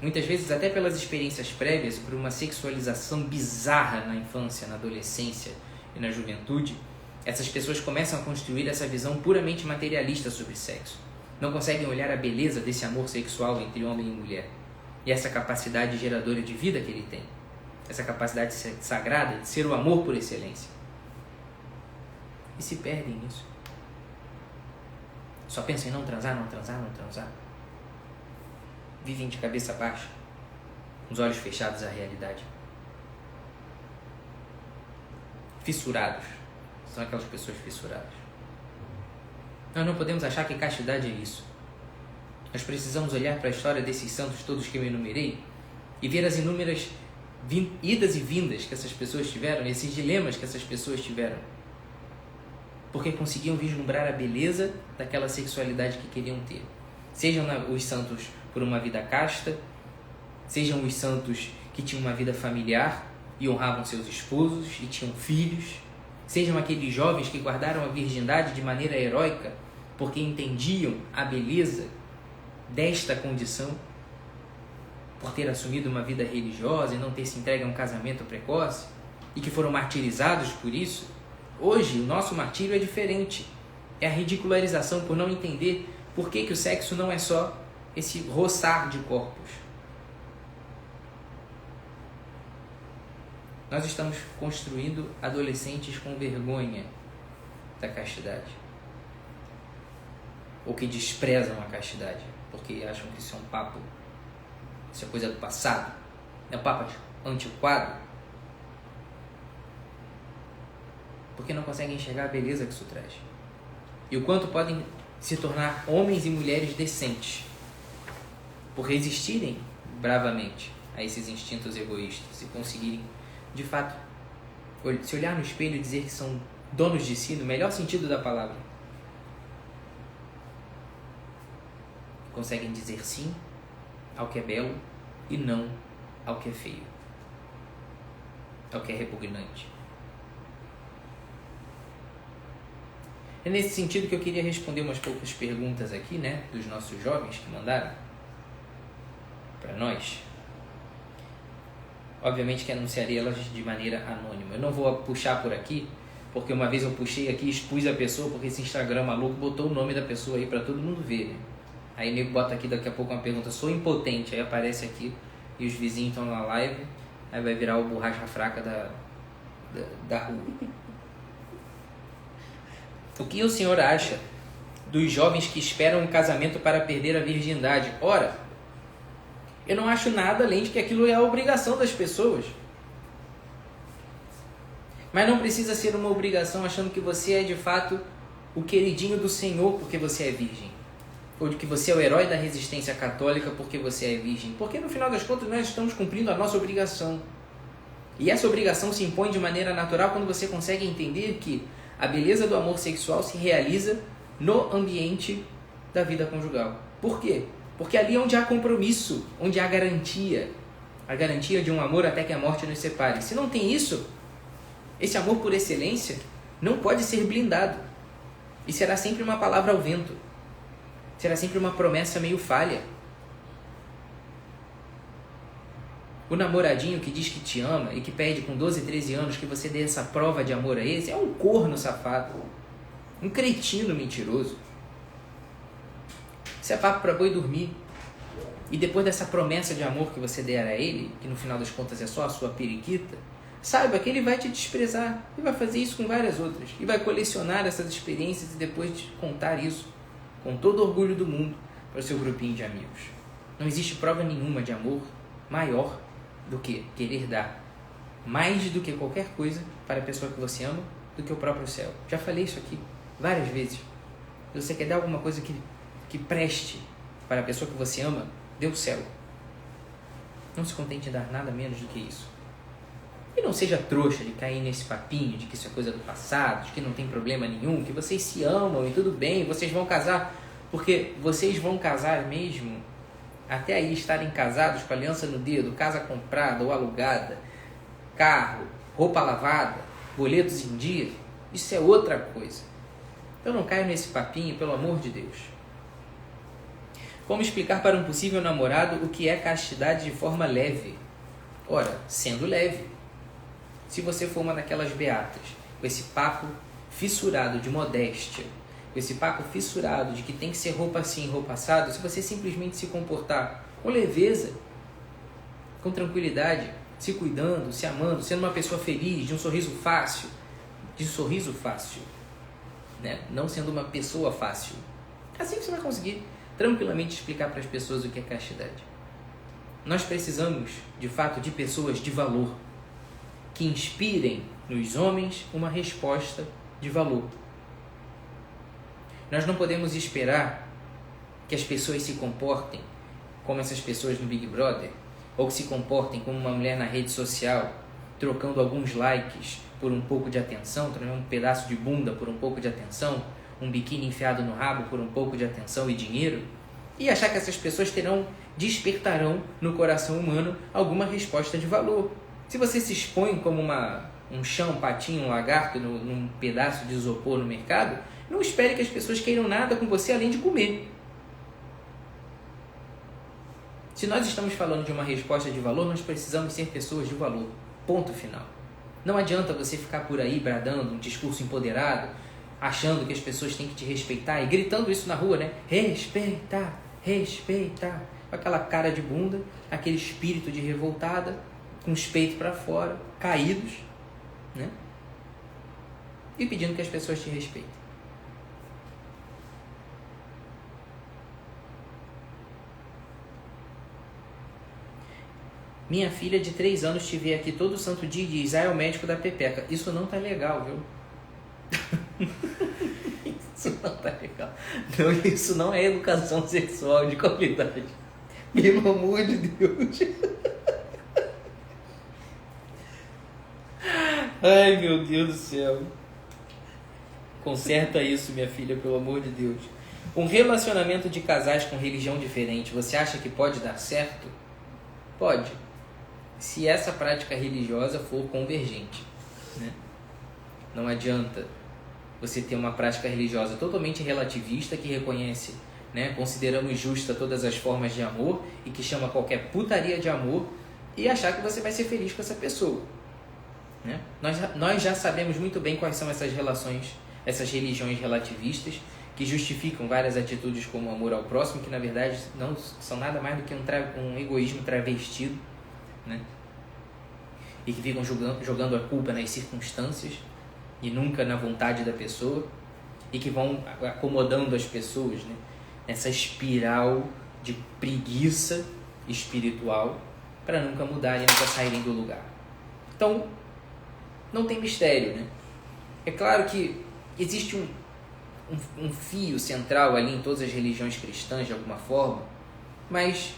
Muitas vezes, até pelas experiências prévias, por uma sexualização bizarra na infância, na adolescência e na juventude, essas pessoas começam a construir essa visão puramente materialista sobre sexo. Não conseguem olhar a beleza desse amor sexual entre homem e mulher. E essa capacidade geradora de vida que ele tem. Essa capacidade sagrada de ser o amor por excelência. E se perdem nisso. Só pensam em não transar, não transar, não transar. Vivem de cabeça baixa, com os olhos fechados à realidade. Fissurados. São aquelas pessoas fissuradas. Nós não podemos achar que castidade é isso. Nós precisamos olhar para a história desses santos todos que eu enumerei e ver as inúmeras idas e vindas que essas pessoas tiveram, esses dilemas que essas pessoas tiveram. Porque conseguiam vislumbrar a beleza daquela sexualidade que queriam ter. Sejam os santos por uma vida casta, sejam os santos que tinham uma vida familiar e honravam seus esposos e tinham filhos, sejam aqueles jovens que guardaram a virgindade de maneira heróica porque entendiam a beleza desta condição, por ter assumido uma vida religiosa e não ter se entregue a um casamento precoce e que foram martirizados por isso. Hoje o nosso martírio é diferente. É a ridicularização por não entender por que o sexo não é só esse roçar de corpos. Nós estamos construindo adolescentes com vergonha da castidade. Ou que desprezam a castidade, porque acham que isso é um papo, isso é coisa do passado, é um papo antiquado. Porque não conseguem enxergar a beleza que isso traz. E o quanto podem se tornar homens e mulheres decentes por resistirem bravamente a esses instintos egoístas e conseguirem, de fato, se olhar no espelho e dizer que são donos de si, no melhor sentido da palavra. Conseguem dizer sim ao que é belo e não ao que é feio, ao que é repugnante. É nesse sentido que eu queria responder umas poucas perguntas aqui, né, dos nossos jovens que mandaram para nós. Obviamente que anunciarei elas de maneira anônima. Eu não vou puxar por aqui, porque uma vez eu puxei aqui e expus a pessoa, porque esse Instagram maluco botou o nome da pessoa aí para todo mundo ver, né? Aí nego bota aqui daqui a pouco uma pergunta, sou impotente, aí aparece aqui e os vizinhos estão na live, aí vai virar o borracha fraca da rua. O que o senhor acha dos jovens que esperam um casamento para perder a virgindade? Ora, eu não acho nada além de que aquilo é a obrigação das pessoas. Mas não precisa ser uma obrigação achando que você é de fato o queridinho do Senhor porque você é virgem. Ou de que você é o herói da resistência católica porque você é virgem. Porque no final das contas nós estamos cumprindo a nossa obrigação. E essa obrigação se impõe de maneira natural quando você consegue entender que a beleza do amor sexual se realiza no ambiente da vida conjugal. Por quê? Porque ali é onde há compromisso, onde há garantia. A garantia de um amor até que a morte nos separe. Se não tem isso, esse amor por excelência não pode ser blindado. E será sempre uma palavra ao vento. Será sempre uma promessa meio falha. O namoradinho que diz que te ama e que pede com 12, 13 anos que você dê essa prova de amor a esse é um corno safado. Um cretino mentiroso. Isso é papo para boi dormir. E depois dessa promessa de amor que você der a ele, que no final das contas é só a sua periquita, saiba que ele vai te desprezar. E vai fazer isso com várias outras. E vai colecionar essas experiências e depois te contar isso com todo o orgulho do mundo para o seu grupinho de amigos. Não existe prova nenhuma de amor maior do que querer dar mais do que qualquer coisa para a pessoa que você ama do que o próprio céu. Já falei isso aqui várias vezes. Se você quer dar alguma coisa que preste para a pessoa que você ama, dê o céu. Não se contente em dar nada menos do que isso. E não seja trouxa de cair nesse papinho de que isso é coisa do passado, de que não tem problema nenhum, que vocês se amam e tudo bem, vocês vão casar, porque vocês vão casar mesmo, até aí estarem casados com aliança no dedo, casa comprada ou alugada, carro, roupa lavada, boletos em dia, isso é outra coisa. Então não caia nesse papinho, pelo amor de Deus. Como explicar para um possível namorado o que é castidade de forma leve? Ora, sendo leve. Se você for uma daquelas beatas, com esse papo fissurado de modéstia, com esse papo fissurado de que tem que ser roupa assim, roupa assado, se você simplesmente se comportar com leveza, com tranquilidade, se cuidando, se amando, sendo uma pessoa feliz, de um sorriso fácil, né? Não sendo uma pessoa fácil, assim você vai conseguir tranquilamente explicar para as pessoas o que é castidade. Nós precisamos, de fato, de pessoas de valor, que inspirem nos homens uma resposta de valor. Nós não podemos esperar que as pessoas se comportem como essas pessoas no Big Brother, ou que se comportem como uma mulher na rede social, trocando alguns likes por um pouco de atenção, trocando um pedaço de bunda por um pouco de atenção, um biquíni enfiado no rabo por um pouco de atenção e dinheiro, e achar que essas pessoas despertarão no coração humano alguma resposta de valor. Se você se expõe como um chão, um patinho, um lagarto num pedaço de isopor no mercado, não espere que as pessoas queiram nada com você além de comer. Se nós estamos falando de uma resposta de valor, nós precisamos ser pessoas de valor. Ponto final. Não adianta você ficar por aí bradando um discurso empoderado, achando que as pessoas têm que te respeitar e gritando isso na rua, né? Respeitar, respeitar. Com aquela cara de bunda, aquele espírito de revoltada, com os peitos para fora, caídos, né? E pedindo que as pessoas te respeitem. Minha filha de 3 anos te vê aqui todo santo dia e diz: ah, é o médico da Pepeca. Isso não tá legal, viu? Isso não tá legal. Não, isso não é educação sexual de qualidade. Pelo amor de Deus. Ai, meu Deus do céu. Conserta isso, minha filha, pelo amor de Deus. Um relacionamento de casais com religião diferente, você acha que pode dar certo? Pode. Se essa prática religiosa for convergente, né? Não adianta você ter uma prática religiosa totalmente relativista que reconhece, né, consideramos justa todas as formas de amor e que chama qualquer putaria de amor e achar que você vai ser feliz com essa pessoa, né? Nós já sabemos muito bem quais são essas relações, essas religiões relativistas que justificam várias atitudes como amor ao próximo, que na verdade não são nada mais do que um egoísmo travestido, né? E que ficam jogando a culpa nas circunstâncias e nunca na vontade da pessoa, e que vão acomodando as pessoas, né, nessa espiral de preguiça espiritual para nunca mudarem, nunca saírem do lugar. Então, não tem mistério, né? É claro que existe um fio central ali em todas as religiões cristãs de alguma forma, mas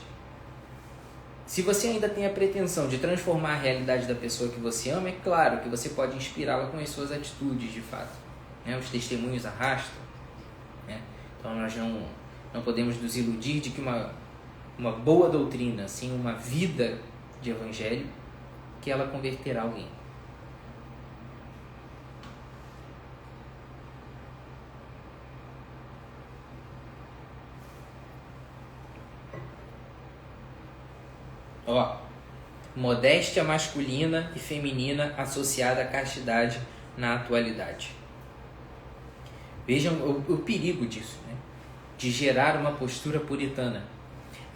se você ainda tem a pretensão de transformar a realidade da pessoa que você ama, é claro que você pode inspirá-la com as suas atitudes, de fato, né? Os testemunhos arrastam, né? Então nós não podemos nos iludir de que uma boa doutrina, assim, uma vida de evangelho, que ela converterá alguém. Ó, modéstia masculina e feminina associada à castidade na atualidade. Vejam o perigo disso, né? De gerar uma postura puritana.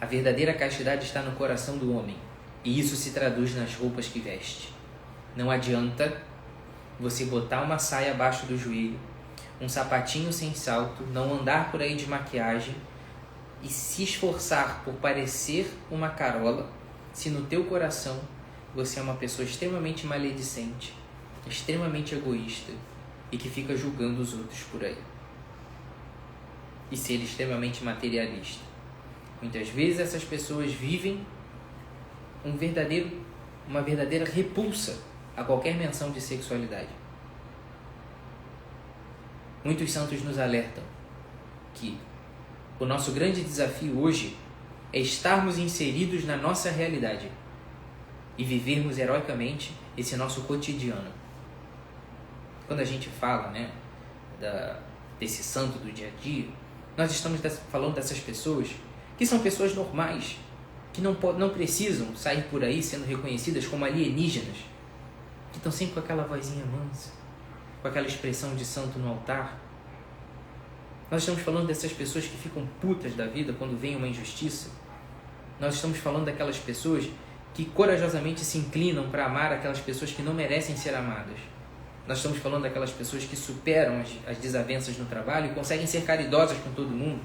A verdadeira castidade está no coração do homem, e isso se traduz nas roupas que veste. Não adianta você botar uma saia abaixo do joelho, um sapatinho sem salto, não andar por aí de maquiagem e se esforçar por parecer uma carola, se no teu coração você é uma pessoa extremamente maledicente, extremamente egoísta, e que fica julgando os outros por aí. E ser extremamente materialista. Muitas vezes essas pessoas vivem uma verdadeira repulsa a qualquer menção de sexualidade. Muitos santos nos alertam que o nosso grande desafio hoje é estarmos inseridos na nossa realidade e vivermos heroicamente esse nosso cotidiano. Quando a gente fala, desse santo do dia a dia, nós estamos falando dessas pessoas que são pessoas normais, que não precisam sair por aí sendo reconhecidas como alienígenas, que estão sempre com aquela vozinha mansa, com aquela expressão de santo no altar. Nós estamos falando dessas pessoas que ficam putas da vida quando vem uma injustiça. Nós estamos falando daquelas pessoas que corajosamente se inclinam para amar aquelas pessoas que não merecem ser amadas. Nós estamos falando daquelas pessoas que superam as desavenças no trabalho e conseguem ser caridosas com todo mundo.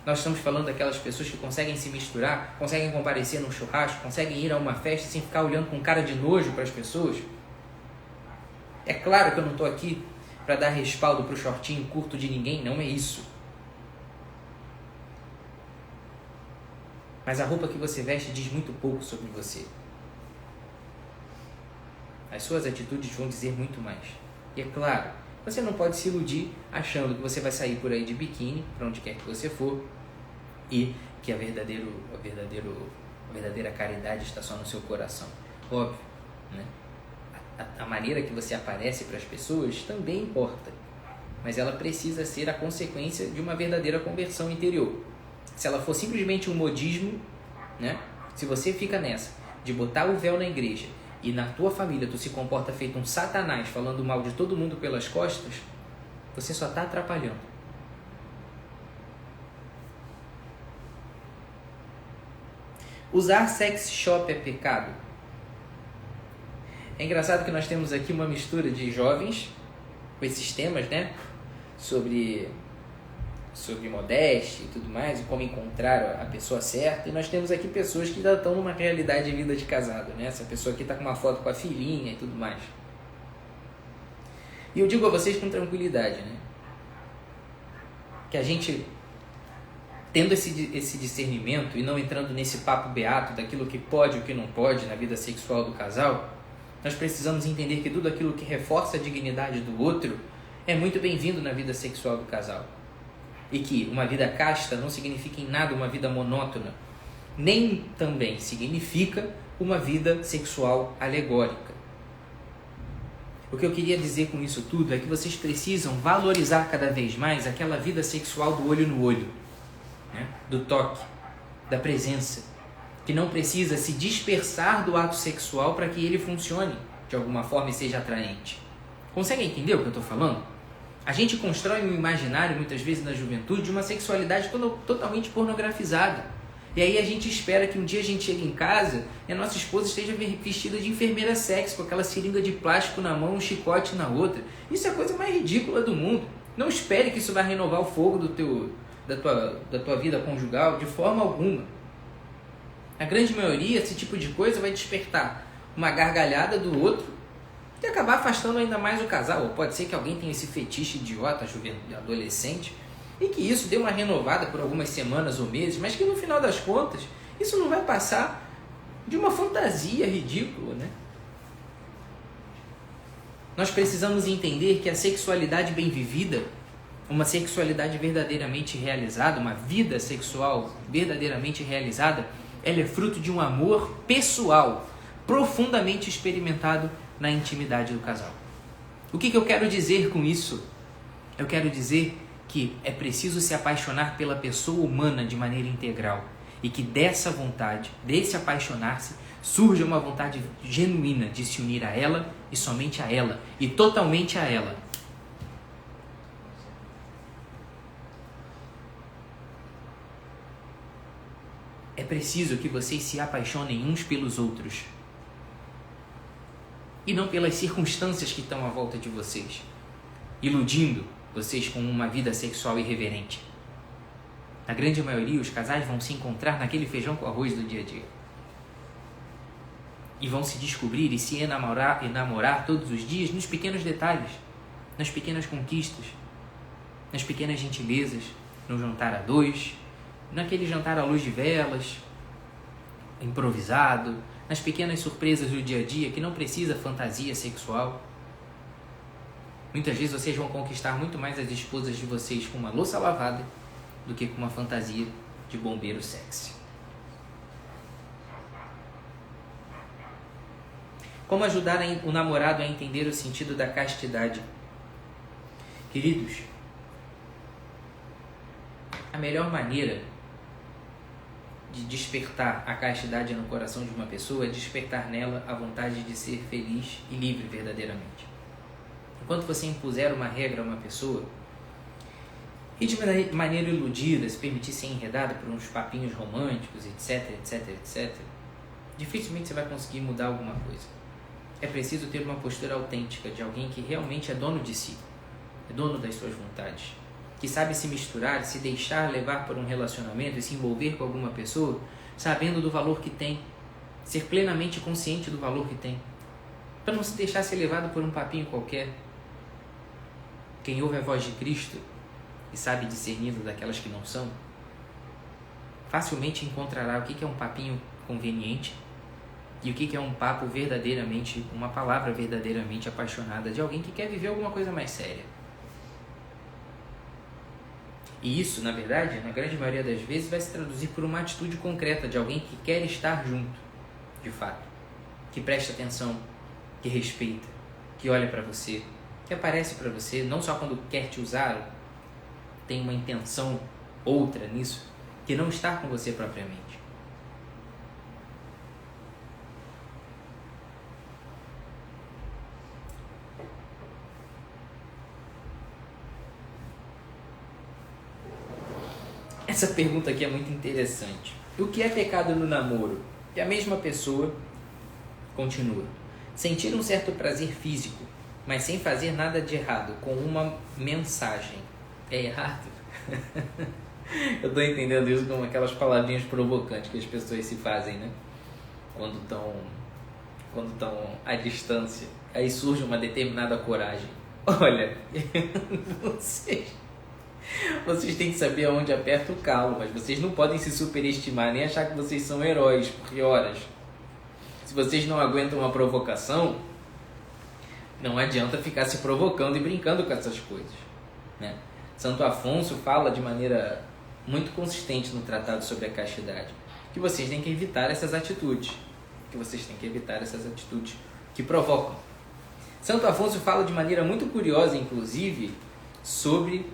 Nós estamos falando daquelas pessoas que conseguem se misturar, conseguem comparecer num churrasco, conseguem ir a uma festa sem ficar olhando com cara de nojo para as pessoas. É claro que eu não estou aqui para dar respaldo para o shortinho curto de ninguém, não é isso. Mas a roupa que você veste diz muito pouco sobre você. As suas atitudes vão dizer muito mais. E é claro, você não pode se iludir achando que você vai sair por aí de biquíni, para onde quer que você for, e que a verdadeira caridade está só no seu coração. Óbvio, né? A maneira que você aparece para as pessoas também importa, mas ela precisa ser a consequência de uma verdadeira conversão interior. Se ela for simplesmente um modismo, né? Se você fica nessa de botar o véu na igreja e na tua família tu se comporta feito um satanás falando mal de todo mundo pelas costas, você só está atrapalhando. Usar sex shop é pecado? É engraçado que nós temos aqui uma mistura de jovens com esses temas, né? Sobre modéstia e tudo mais, e como encontrar a pessoa certa. E nós temos aqui pessoas que já estão numa realidade de vida de casado, né? Essa pessoa aqui está com uma foto com a filhinha e tudo mais. E eu digo a vocês com tranquilidade, né? Que a gente, tendo esse discernimento e não entrando nesse papo beato daquilo que pode e o que não pode na vida sexual do casal, nós precisamos entender que tudo aquilo que reforça a dignidade do outro é muito bem-vindo na vida sexual do casal. E que uma vida casta não significa em nada uma vida monótona, nem também significa uma vida sexual alegórica. O que eu queria dizer com isso tudo é que vocês precisam valorizar cada vez mais aquela vida sexual do olho no olho, né? Do toque, da presença, que não precisa se dispersar do ato sexual para que ele funcione de alguma forma e seja atraente. Conseguem entender o que eu estou falando? A gente constrói um imaginário, muitas vezes na juventude, de uma sexualidade totalmente pornografizada. E aí a gente espera que um dia a gente chegue em casa e a nossa esposa esteja vestida de enfermeira sexy, com aquela seringa de plástico na mão, um chicote na outra. Isso é a coisa mais ridícula do mundo. Não espere que isso vai renovar o fogo da tua vida conjugal de forma alguma. A grande maioria, esse tipo de coisa vai despertar uma gargalhada do outro e acabar afastando ainda mais o casal. Ou pode ser que alguém tenha esse fetiche idiota, adolescente, e que isso dê uma renovada por algumas semanas ou meses, mas que no final das contas, isso não vai passar de uma fantasia ridícula, né? Nós precisamos entender que a sexualidade bem vivida, uma sexualidade verdadeiramente realizada, uma vida sexual verdadeiramente realizada, ela é fruto de um amor pessoal, profundamente experimentado na intimidade do casal. O que eu quero dizer com isso? Eu quero dizer que é preciso se apaixonar pela pessoa humana de maneira integral e que dessa vontade, desse apaixonar-se, surja uma vontade genuína de se unir a ela e somente a ela e totalmente a ela. É preciso que vocês se apaixonem uns pelos outros e não pelas circunstâncias que estão à volta de vocês, iludindo vocês com uma vida sexual irreverente. Na grande maioria, os casais vão se encontrar naquele feijão com arroz do dia a dia. E vão se descobrir e se enamorar todos os dias nos pequenos detalhes. nas pequenas conquistas, nas pequenas gentilezas, no jantar a dois, naquele jantar à luz de velas, improvisado, nas pequenas surpresas do dia a dia que não precisa fantasia sexual. Muitas vezes vocês vão conquistar muito mais as esposas de vocês com uma louça lavada do que com uma fantasia de bombeiro sexy. Como ajudar o namorado a entender o sentido da castidade? Queridos, a melhor maneira de despertar a castidade no coração de uma pessoa é despertar nela a vontade de ser feliz e livre verdadeiramente. Enquanto você impuser uma regra a uma pessoa e de maneira iludida se permitir ser enredado por uns papinhos românticos, etc, etc, etc, dificilmente você vai conseguir mudar alguma coisa. É preciso ter uma postura autêntica de alguém que realmente é dono de si, é dono das suas vontades, que sabe se misturar, se deixar levar por um relacionamento e se envolver com alguma pessoa, sabendo do valor que tem, ser plenamente consciente do valor que tem, para não se deixar ser levado por um papinho qualquer. Quem ouve a voz de Cristo e sabe discerni-lo daquelas que não são, facilmente encontrará o que é um papinho conveniente e o que é um papo verdadeiramente, uma palavra verdadeiramente apaixonada de alguém que quer viver alguma coisa mais séria. E isso, na verdade, na grande maioria das vezes, vai se traduzir por uma atitude concreta de alguém que quer estar junto, de fato, que presta atenção, que respeita, que olha para você, que aparece para você, não só quando quer te usar, tem uma intenção outra nisso, que não está com você propriamente. Essa pergunta aqui é muito interessante. O que é pecado no namoro? Que a mesma pessoa continua. Sentir um certo prazer físico, mas sem fazer nada de errado, com uma mensagem. É errado? Eu estou entendendo isso como aquelas palavrinhas provocantes que as pessoas se fazem, né? Quando estão à distância. Aí surge uma determinada coragem. Olha, vocês têm que saber aonde aperta o calo, mas vocês não podem se superestimar nem achar que vocês são heróis, porque horas, se vocês não aguentam uma provocação, não adianta ficar se provocando e brincando com essas coisas, né? Santo Afonso fala de maneira muito consistente no Tratado sobre a Castidade que vocês têm que evitar essas atitudes, que provocam. Santo Afonso fala de maneira muito curiosa, inclusive, sobre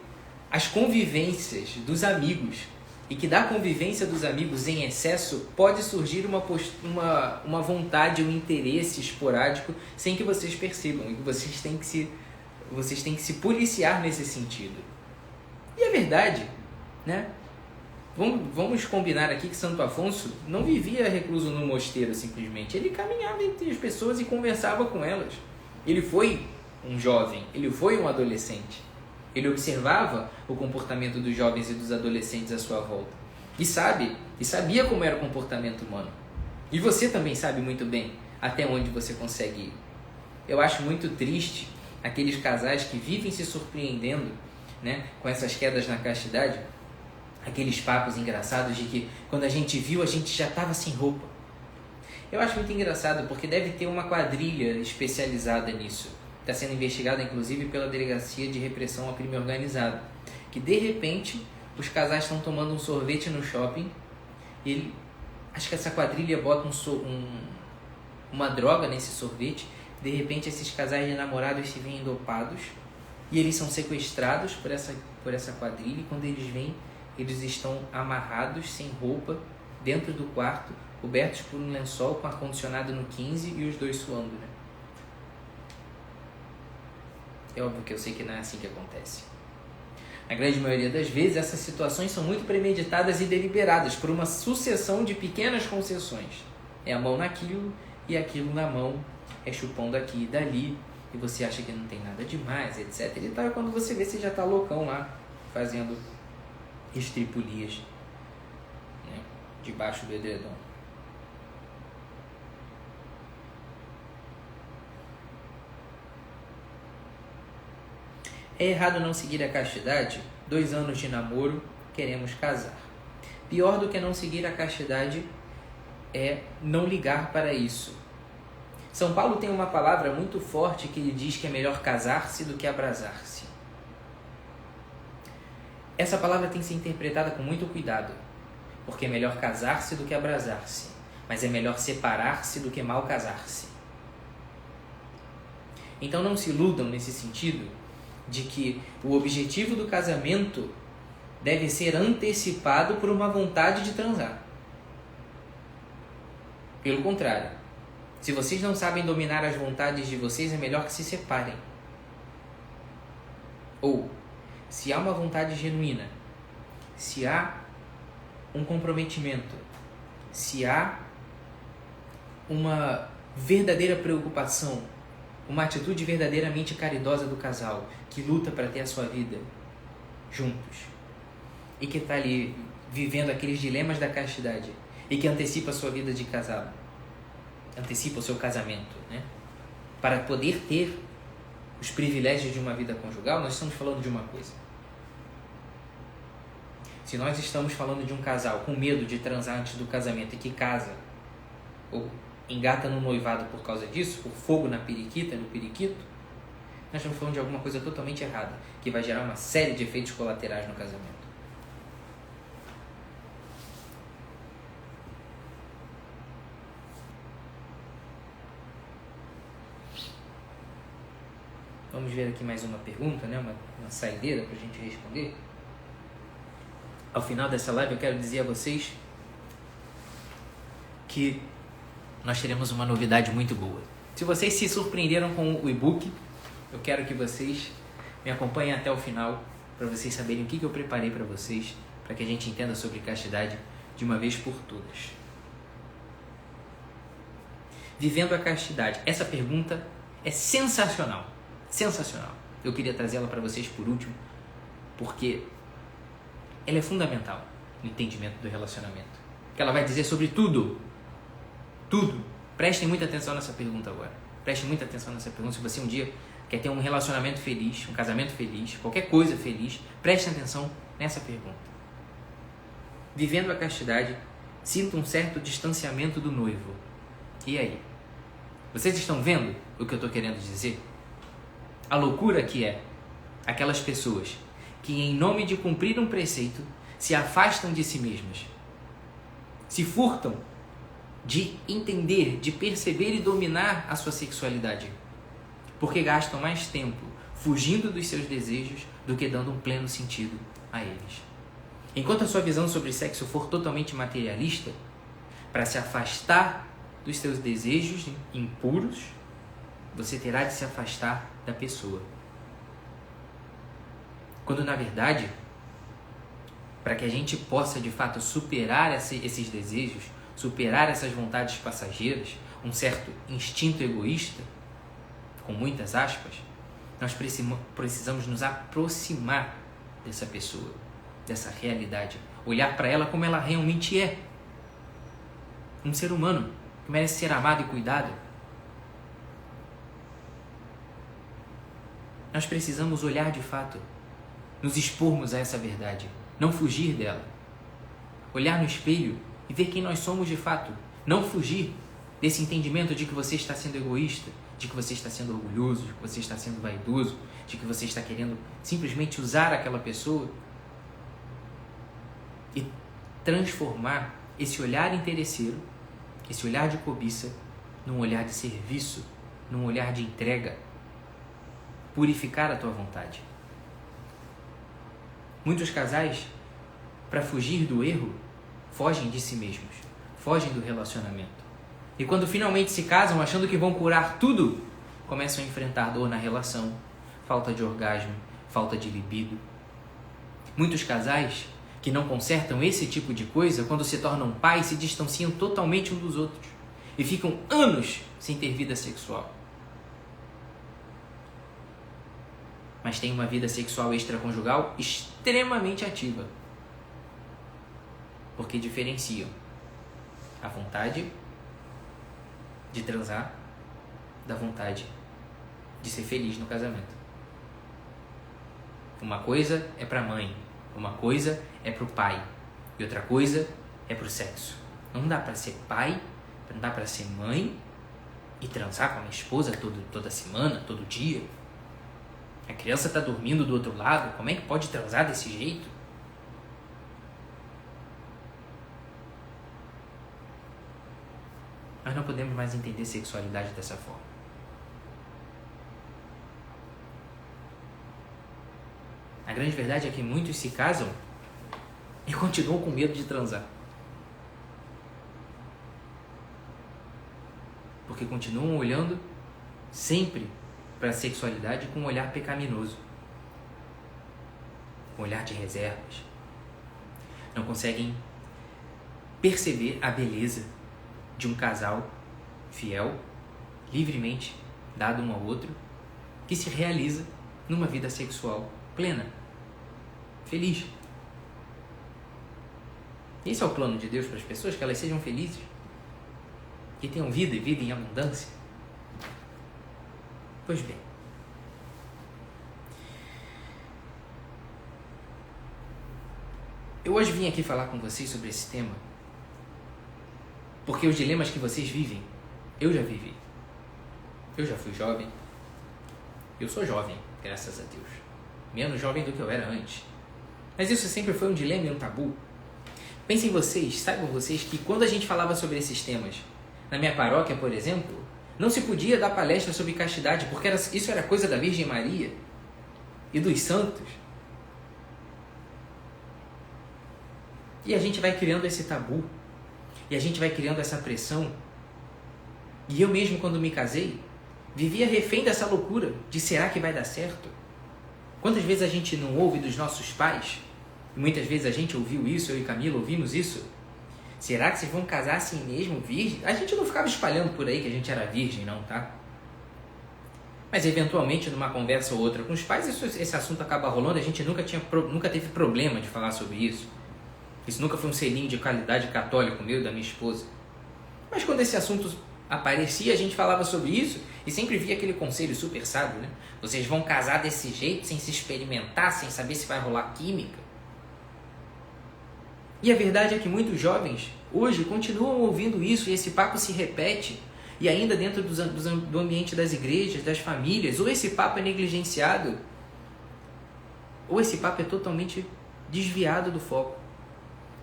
as convivências dos amigos, e que da convivência dos amigos em excesso pode surgir uma vontade, um interesse esporádico sem que vocês percebam, e que vocês têm que se policiar nesse sentido. E é verdade, né? Vamos combinar aqui que Santo Afonso não vivia recluso no mosteiro simplesmente, ele caminhava entre as pessoas e conversava com elas. Ele foi um jovem, ele foi um adolescente. Ele observava o comportamento dos jovens e dos adolescentes à sua volta. E sabia como era o comportamento humano. E você também sabe muito bem até onde você consegue ir. Eu acho muito triste aqueles casais que vivem se surpreendendo, né, com essas quedas na castidade, aqueles papos engraçados de que quando a gente viu, a gente já estava sem roupa. Eu acho muito engraçado porque deve ter uma quadrilha especializada nisso. Está sendo investigada, inclusive, pela Delegacia de Repressão ao Crime Organizado. Que, de repente, os casais estão tomando um sorvete no shopping e acho que essa quadrilha bota uma droga nesse sorvete. De repente, esses casais de namorados se veem dopados e eles são sequestrados por essa quadrilha. E quando eles vêm, eles estão amarrados, sem roupa, dentro do quarto, cobertos por um lençol com ar-condicionado no 15 e os dois suando, né? É óbvio que eu sei que não é assim que acontece. Na grande maioria das vezes, essas situações são muito premeditadas e deliberadas por uma sucessão de pequenas concessões. É a mão naquilo e aquilo na mão, é chupando aqui e dali, e você acha que não tem nada demais, etc. E tal, quando você vê, você já está loucão lá, fazendo estripulias, né, debaixo do edredom. É errado não seguir a castidade? 2 anos de namoro, queremos casar. Pior do que não seguir a castidade é não ligar para isso. São Paulo tem uma palavra muito forte que lhe diz que é melhor casar-se do que abrasar-se. Essa palavra tem que ser interpretada com muito cuidado, porque é melhor casar-se do que abrasar-se, mas é melhor separar-se do que mal casar-se. Então não se iludam nesse sentido de que o objetivo do casamento deve ser antecipado por uma vontade de transar. Pelo contrário, se vocês não sabem dominar as vontades de vocês, é melhor que se separem. Ou, se há uma vontade genuína, se há um comprometimento, se há uma verdadeira preocupação, uma atitude verdadeiramente caridosa do casal, que luta para ter a sua vida juntos, e que está ali vivendo aqueles dilemas da castidade, e que antecipa a sua vida de casado, antecipa o seu casamento, né? Para poder ter os privilégios de uma vida conjugal, nós estamos falando de uma coisa. Se nós estamos falando de um casal com medo de transar antes do casamento e que casa, ou engata no noivado por causa disso, por fogo na periquita, no periquito, nós estamos falando de alguma coisa totalmente errada, que vai gerar uma série de efeitos colaterais no casamento. Vamos ver aqui mais uma pergunta, né? uma saideira para a gente responder. Ao final dessa live eu quero dizer a vocês que nós teremos uma novidade muito boa. Se vocês se surpreenderam com o e-book, eu quero que vocês me acompanhem até o final, para vocês saberem o que eu preparei para vocês, para que a gente entenda sobre castidade de uma vez por todas. Vivendo a castidade. Essa pergunta é sensacional. Sensacional. Eu queria trazê-la para vocês por último, porque ela é fundamental no entendimento do relacionamento. Porque ela vai dizer sobre tudo. Tudo. Prestem muita atenção nessa pergunta agora. Prestem muita atenção nessa pergunta. Se você um dia quer ter um relacionamento feliz, um casamento feliz, qualquer coisa feliz, prestem atenção nessa pergunta. Vivendo a castidade, sinto um certo distanciamento do noivo. E aí? Vocês estão vendo o que eu estou querendo dizer? A loucura que é aquelas pessoas que, em nome de cumprir um preceito, se afastam de si mesmas, se furtam de entender, de perceber e dominar a sua sexualidade, porque gastam mais tempo fugindo dos seus desejos do que dando um pleno sentido a eles. Enquanto a sua visão sobre sexo for totalmente materialista, para se afastar dos seus desejos impuros, você terá de se afastar da pessoa. Quando, na verdade, para que a gente possa, de fato, superar esses desejos, superar essas vontades passageiras, um certo instinto egoísta, com muitas aspas, nós precisamos nos aproximar dessa pessoa, dessa realidade, olhar para ela como ela realmente é. Um ser humano que merece ser amado e cuidado. Nós precisamos olhar de fato, nos expormos a essa verdade, não fugir dela. Olhar no espelho e ver quem nós somos de fato. Não fugir desse entendimento de que você está sendo egoísta, de que você está sendo orgulhoso, de que você está sendo vaidoso, de que você está querendo simplesmente usar aquela pessoa. E transformar esse olhar interesseiro, esse olhar de cobiça, num olhar de serviço, num olhar de entrega. Purificar a tua vontade. Muitos casais, para fugir do erro, fogem de si mesmos, fogem do relacionamento. E quando finalmente se casam, achando que vão curar tudo, começam a enfrentar dor na relação, falta de orgasmo, falta de libido. Muitos casais que não consertam esse tipo de coisa, quando se tornam pais, se distanciam totalmente um dos outros e ficam anos sem ter vida sexual. Mas têm uma vida sexual extraconjugal extremamente ativa, porque diferenciam a vontade de transar da vontade de ser feliz no casamento. Uma coisa é para a mãe, uma coisa é para o pai e outra coisa é para o sexo. Não dá para ser pai, não dá para ser mãe e transar com a minha esposa toda semana, todo dia. A criança está dormindo do outro lado, como é que pode transar desse jeito? Nós não podemos mais entender sexualidade dessa forma. A grande verdade é que muitos se casam e continuam com medo de transar. Porque continuam olhando sempre para a sexualidade com um olhar pecaminoso, com um olhar de reservas. Não conseguem perceber a beleza de um casal fiel, livremente dado um ao outro, que se realiza numa vida sexual plena, feliz. Esse é o plano de Deus para as pessoas, que elas sejam felizes, que tenham vida e vida em abundância. Pois bem, eu hoje vim aqui falar com vocês sobre esse tema porque os dilemas que vocês vivem, eu já vivi. Eu já fui jovem. Eu sou jovem, graças a Deus. Menos jovem do que eu era antes. Mas isso sempre foi um dilema e um tabu. Pensem vocês, saibam vocês que quando a gente falava sobre esses temas, na minha paróquia, por exemplo, não se podia dar palestra sobre castidade, porque isso era coisa da Virgem Maria e dos santos. E a gente vai criando esse tabu. E a gente vai criando essa pressão. E eu mesmo, quando me casei, vivia refém dessa loucura de será que vai dar certo? Quantas vezes a gente não ouve dos nossos pais? E muitas vezes a gente ouviu isso, eu e Camila ouvimos isso. Será que vocês vão casar assim mesmo, virgem? A gente não ficava espalhando por aí que a gente era virgem, não, tá? Mas eventualmente, numa conversa ou outra com os pais, esse assunto acaba rolando. A gente nunca teve problema de falar sobre isso. Isso nunca foi um selinho de qualidade católico meu e da minha esposa. Mas quando esse assunto aparecia, a gente falava sobre isso e sempre via aquele conselho super sábio, né? Vocês vão casar desse jeito, sem se experimentar, sem saber se vai rolar química. E a verdade é que muitos jovens hoje continuam ouvindo isso e esse papo se repete. E ainda dentro do ambiente das igrejas, das famílias, ou esse papo é negligenciado, ou esse papo é totalmente desviado do foco.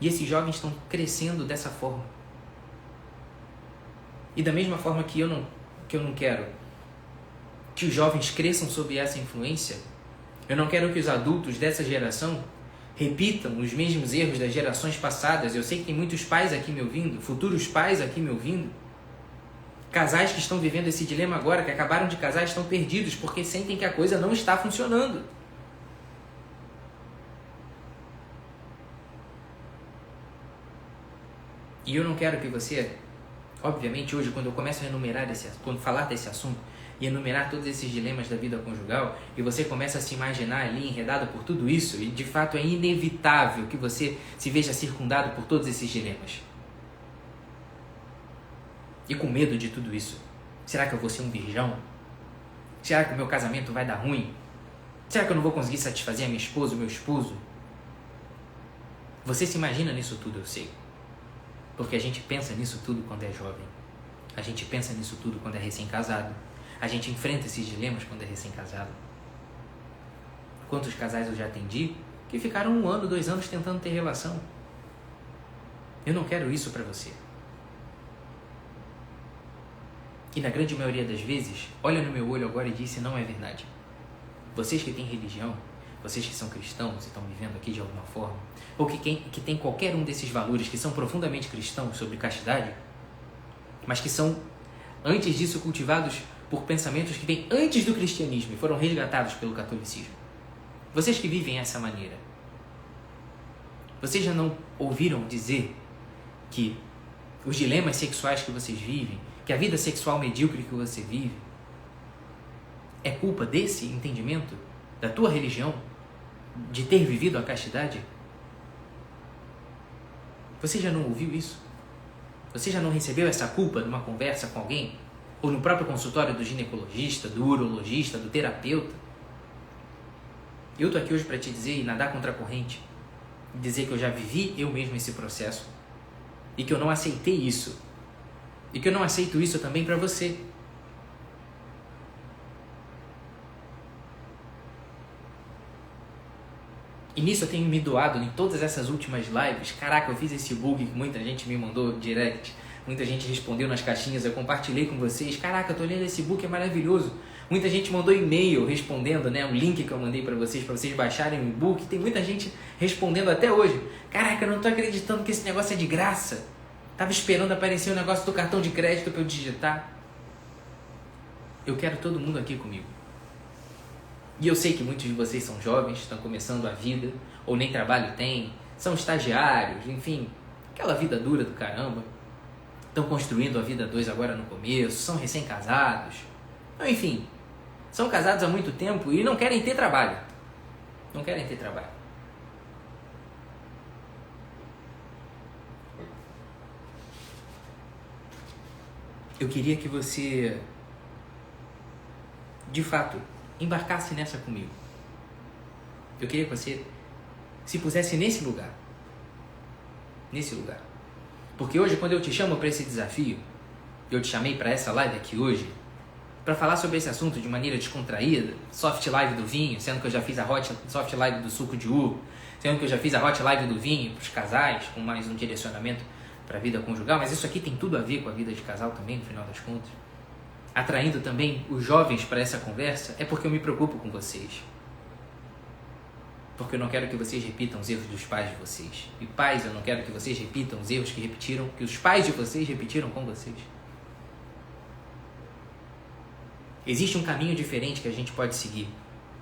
E esses jovens estão crescendo dessa forma. E da mesma forma que eu não quero que os jovens cresçam sob essa influência, eu não quero que os adultos dessa geração repitam os mesmos erros das gerações passadas. Eu sei que tem muitos pais aqui me ouvindo, futuros pais aqui me ouvindo, casais que estão vivendo esse dilema agora, que acabaram de casar, estão perdidos porque sentem que a coisa não está funcionando. E eu não quero que você, obviamente hoje, quando eu começo a quando falar desse assunto e enumerar todos esses dilemas da vida conjugal, e você começa a se imaginar ali enredado por tudo isso, e de fato é inevitável que você se veja circundado por todos esses dilemas. E com medo de tudo isso, será que eu vou ser um virgão? Será que o meu casamento vai dar ruim? Será que eu não vou conseguir satisfazer a minha esposa, o meu esposo? Você se imagina nisso tudo, eu sei. Porque a gente pensa nisso tudo quando é jovem. A gente pensa nisso tudo quando é recém-casado. A gente enfrenta esses dilemas quando é recém-casado. Quantos casais eu já atendi que ficaram 1 ano, 2 anos tentando ter relação? Eu não quero isso pra você. E na grande maioria das vezes, olha no meu olho agora e diz se não é verdade. Vocês que têm religião, vocês que são cristãos e estão vivendo aqui de alguma forma, ou que tem qualquer um desses valores que são profundamente cristãos sobre castidade, mas que são, antes disso, cultivados por pensamentos que vêm antes do cristianismo e foram resgatados pelo catolicismo. Vocês que vivem essa maneira, vocês já não ouviram dizer que os dilemas sexuais que vocês vivem, que a vida sexual medíocre que você vive, é culpa desse entendimento, da tua religião, de ter vivido a castidade? Você já não ouviu isso? Você já não recebeu essa culpa numa conversa com alguém? Ou no próprio consultório do ginecologista, do urologista, do terapeuta? Eu tô aqui hoje para te dizer e nadar contra a corrente, dizer que eu já vivi eu mesmo esse processo e que eu não aceitei isso e que eu não aceito isso também para você. E nisso eu tenho me doado em todas essas últimas lives. Caraca, eu fiz esse bug que muita gente me mandou direct, muita gente respondeu nas caixinhas, eu compartilhei com vocês. Caraca, eu tô lendo esse book, é maravilhoso. Muita gente mandou e-mail respondendo, né, o link que eu mandei para vocês baixarem o e-book. Tem muita gente respondendo até hoje. Caraca, eu não tô acreditando que esse negócio é de graça. Tava esperando aparecer o negócio do cartão de crédito para eu digitar. Eu quero todo mundo aqui comigo. E eu sei que muitos de vocês são jovens, estão começando a vida, ou nem trabalho têm, são estagiários, enfim, aquela vida dura do caramba. Estão construindo a vida 2 agora no começo, são recém-casados. Enfim, são casados há muito tempo e não querem ter trabalho. Não querem ter trabalho. Eu queria que você, de fato, embarcasse nessa comigo. Eu queria que você se pusesse nesse lugar. Nesse lugar. Porque hoje, quando eu te chamo para esse desafio, eu te chamei para essa live aqui hoje, para falar sobre esse assunto de maneira descontraída, soft live do vinho, sendo que eu já fiz a hot soft live do suco de uva, sendo que eu já fiz a hot live do vinho para os casais, com mais um direcionamento para a vida conjugal, mas isso aqui tem tudo a ver com a vida de casal também, no final das contas. Atraindo também os jovens para essa conversa, é porque eu me preocupo com vocês. Porque eu não quero que vocês repitam os erros dos pais de vocês. E pais, eu não quero que vocês repitam os erros que os pais de vocês repetiram com vocês. Existe um caminho diferente que a gente pode seguir,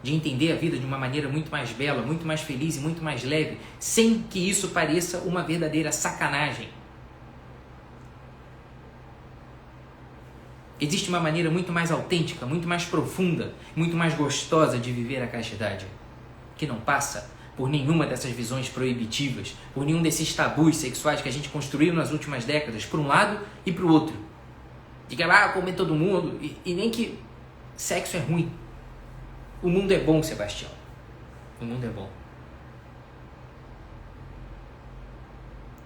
de entender a vida de uma maneira muito mais bela, muito mais feliz e muito mais leve, sem que isso pareça uma verdadeira sacanagem. Existe uma maneira muito mais autêntica, muito mais profunda, muito mais gostosa de viver a castidade, que não passa por nenhuma dessas visões proibitivas, por nenhum desses tabus sexuais que a gente construiu nas últimas décadas, por um lado e para o outro. De que comer todo mundo, e nem que sexo é ruim. O mundo é bom, Sebastião. O mundo é bom.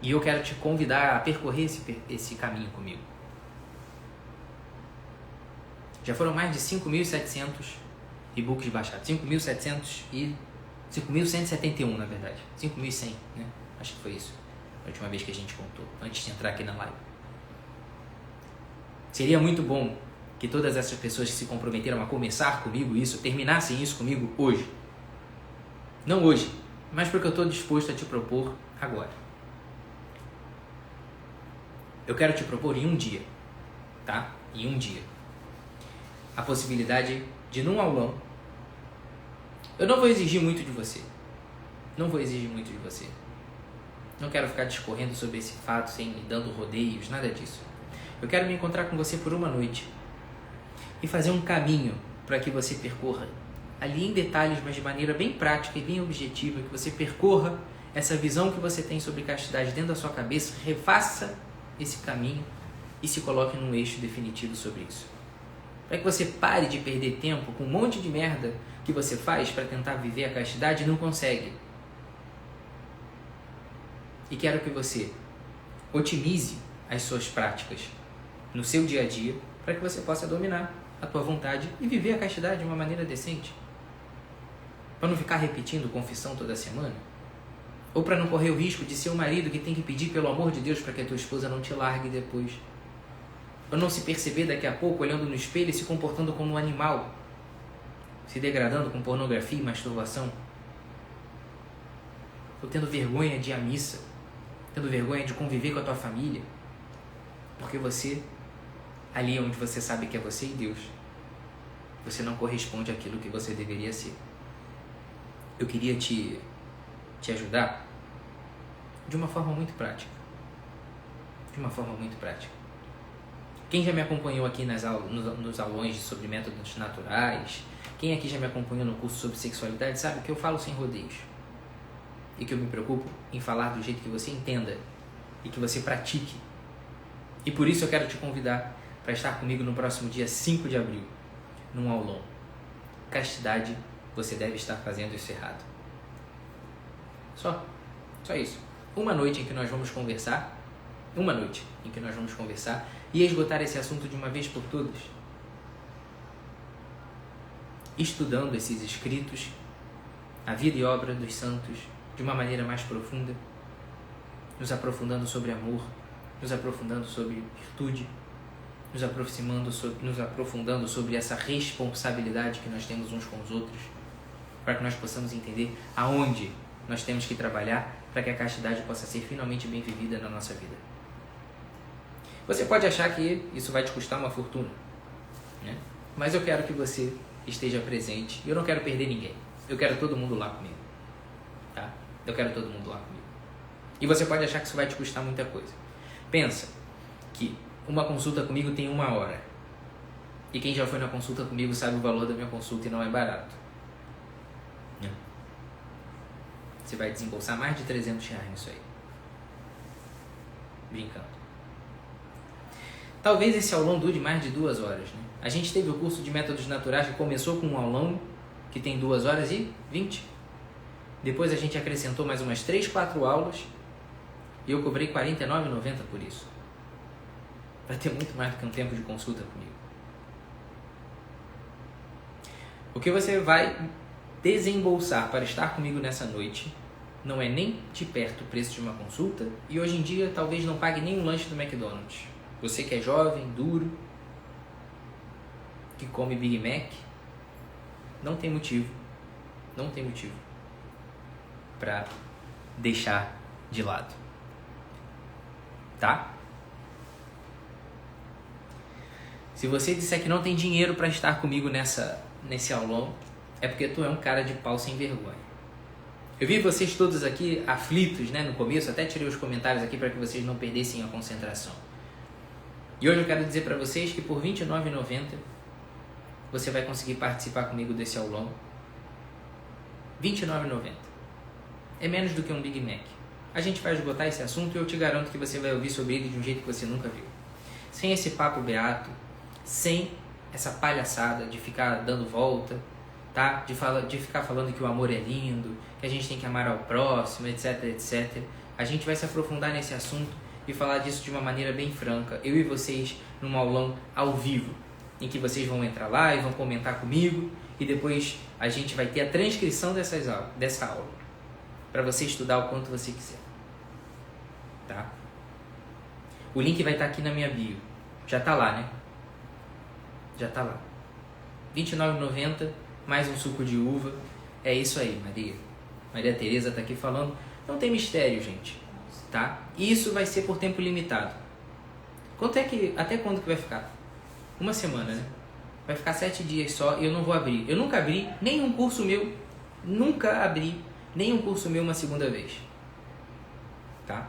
E eu quero te convidar a percorrer esse caminho comigo. Já foram mais de 5.700 e-books baixados. 5.171, na verdade. 5.100, né? Acho que foi isso. A última vez que a gente contou, antes de entrar aqui na live. Seria muito bom que todas essas pessoas que se comprometeram a começar comigo isso, terminassem isso comigo hoje. Não hoje, mas porque eu estou disposto a te propor agora. Eu quero te propor em um dia, tá? Em um dia. A possibilidade de, num aulão, eu não vou exigir muito de você. Não vou exigir muito de você. Não quero ficar discorrendo sobre esse fato sem dando rodeios, nada disso. Eu quero me encontrar com você por uma noite e fazer um caminho para que você percorra ali em detalhes, mas de maneira bem prática e bem objetiva, que você percorra essa visão que você tem sobre castidade dentro da sua cabeça, refaça esse caminho e se coloque num eixo definitivo sobre isso. Para que você pare de perder tempo com um monte de merda que você faz para tentar viver a castidade e não consegue. E quero que você otimize as suas práticas no seu dia a dia para que você possa dominar a tua vontade e viver a castidade de uma maneira decente. Para não ficar repetindo confissão toda semana. Ou para não correr o risco de ser o marido que tem que pedir pelo amor de Deus para que a tua esposa não te largue depois. Para não se perceber daqui a pouco olhando no espelho e se comportando como um animal, se degradando com pornografia e masturbação. Ou tendo vergonha de ir à missa, tendo vergonha de conviver com a tua família, porque você, ali onde você sabe que é você e Deus, você não corresponde àquilo que você deveria ser. Eu queria te ajudar de uma forma muito prática. De uma forma muito prática. Quem já me acompanhou aqui nos aulões sobre métodos naturais, quem aqui já me acompanhou no curso sobre sexualidade, sabe que eu falo sem rodeios. E que eu me preocupo em falar do jeito que você entenda e que você pratique. E por isso eu quero te convidar para estar comigo no próximo dia 5 de abril, num aulão. Castidade você deve estar fazendo isso errado. Só isso. Uma noite em que nós vamos conversar e esgotar esse assunto de uma vez por todas. Estudando esses escritos, a vida e obra dos santos, de uma maneira mais profunda, nos aprofundando sobre amor, nos aprofundando sobre virtude, nos aprofundando sobre essa responsabilidade que nós temos uns com os outros, para que nós possamos entender aonde nós temos que trabalhar para que a castidade possa ser finalmente bem vivida na nossa vida. Você pode achar que isso vai te custar uma fortuna, né? Mas eu quero que você esteja presente. Eu não quero perder ninguém. Eu quero todo mundo lá comigo, tá? Eu quero todo mundo lá comigo. E você pode achar que isso vai te custar muita coisa. Pensa que uma consulta comigo tem 1 hora. E quem já foi na consulta comigo sabe o valor da minha consulta e não é barato. Você vai desembolsar mais de R$300 nisso aí. Brincando. Talvez esse aulão dure mais de 2 horas, né? A gente teve o curso de métodos naturais que começou com um aulão que tem 2 horas e 20. Depois a gente acrescentou mais umas 3, 4 aulas e eu cobrei R$ 49,90 por isso. Vai ter muito mais do que um tempo de consulta comigo. O que você vai desembolsar para estar comigo nessa noite não é nem de perto o preço de uma consulta e hoje em dia talvez não pague nem um lanche do McDonald's. Você que é jovem, duro, que come Big Mac, não tem motivo para deixar de lado, tá? Se você disser que não tem dinheiro para estar comigo nesse aulão, é porque tu é um cara de pau sem vergonha. Eu vi vocês todos aqui aflitos, né, no começo, até tirei os comentários aqui para que vocês não perdessem a concentração. E hoje eu quero dizer para vocês que por R$ 29,90 você vai conseguir participar comigo desse aulão. R$ 29,90. É menos do que um Big Mac. A gente vai esgotar esse assunto e eu te garanto que você vai ouvir sobre ele de um jeito que você nunca viu. Sem esse papo beato, sem essa palhaçada de ficar dando volta, tá? De ficar falando que o amor é lindo, que a gente tem que amar ao próximo, etc, etc. A gente vai se aprofundar nesse assunto e falar disso de uma maneira bem franca. Eu e vocês num aulão ao vivo, em que vocês vão entrar lá e vão comentar comigo e depois a gente vai ter a transcrição dessa aula para você estudar o quanto você quiser, tá? O link vai estar aqui na minha bio. Já tá lá, né? Já tá lá. R$ 29,90 mais um suco de uva. É isso aí, Maria Tereza tá aqui falando. Não tem mistério, gente, tá? Isso vai ser por tempo limitado. Até quando que vai ficar? 1 semana, né? Vai ficar 7 dias só e eu não vou abrir. Eu nunca abri nenhum curso meu. Nunca abri nenhum curso meu uma segunda vez. Tá?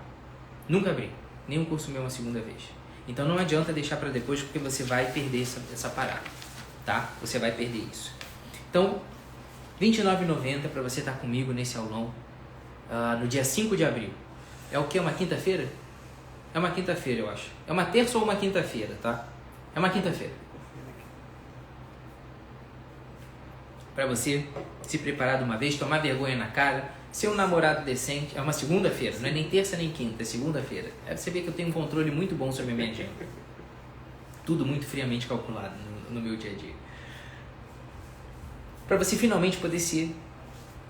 Nunca abri nenhum curso meu uma segunda vez. Então não adianta deixar para depois porque você vai perder essa parada. Tá? Você vai perder isso. Então, R$ 29,90 para você estar comigo nesse aulão no dia 5 de abril. É o que? Uma quinta-feira? É uma quinta-feira, eu acho. É uma terça ou uma quinta-feira, tá? É uma quinta-feira. Para você se preparar de uma vez, tomar vergonha na cara, ser um namorado decente. É uma segunda-feira, não é nem terça nem quinta, é segunda-feira. É você ver que eu tenho um controle muito bom sobre a minha agenda. Tudo muito friamente calculado no meu dia a dia. Para você finalmente poder ser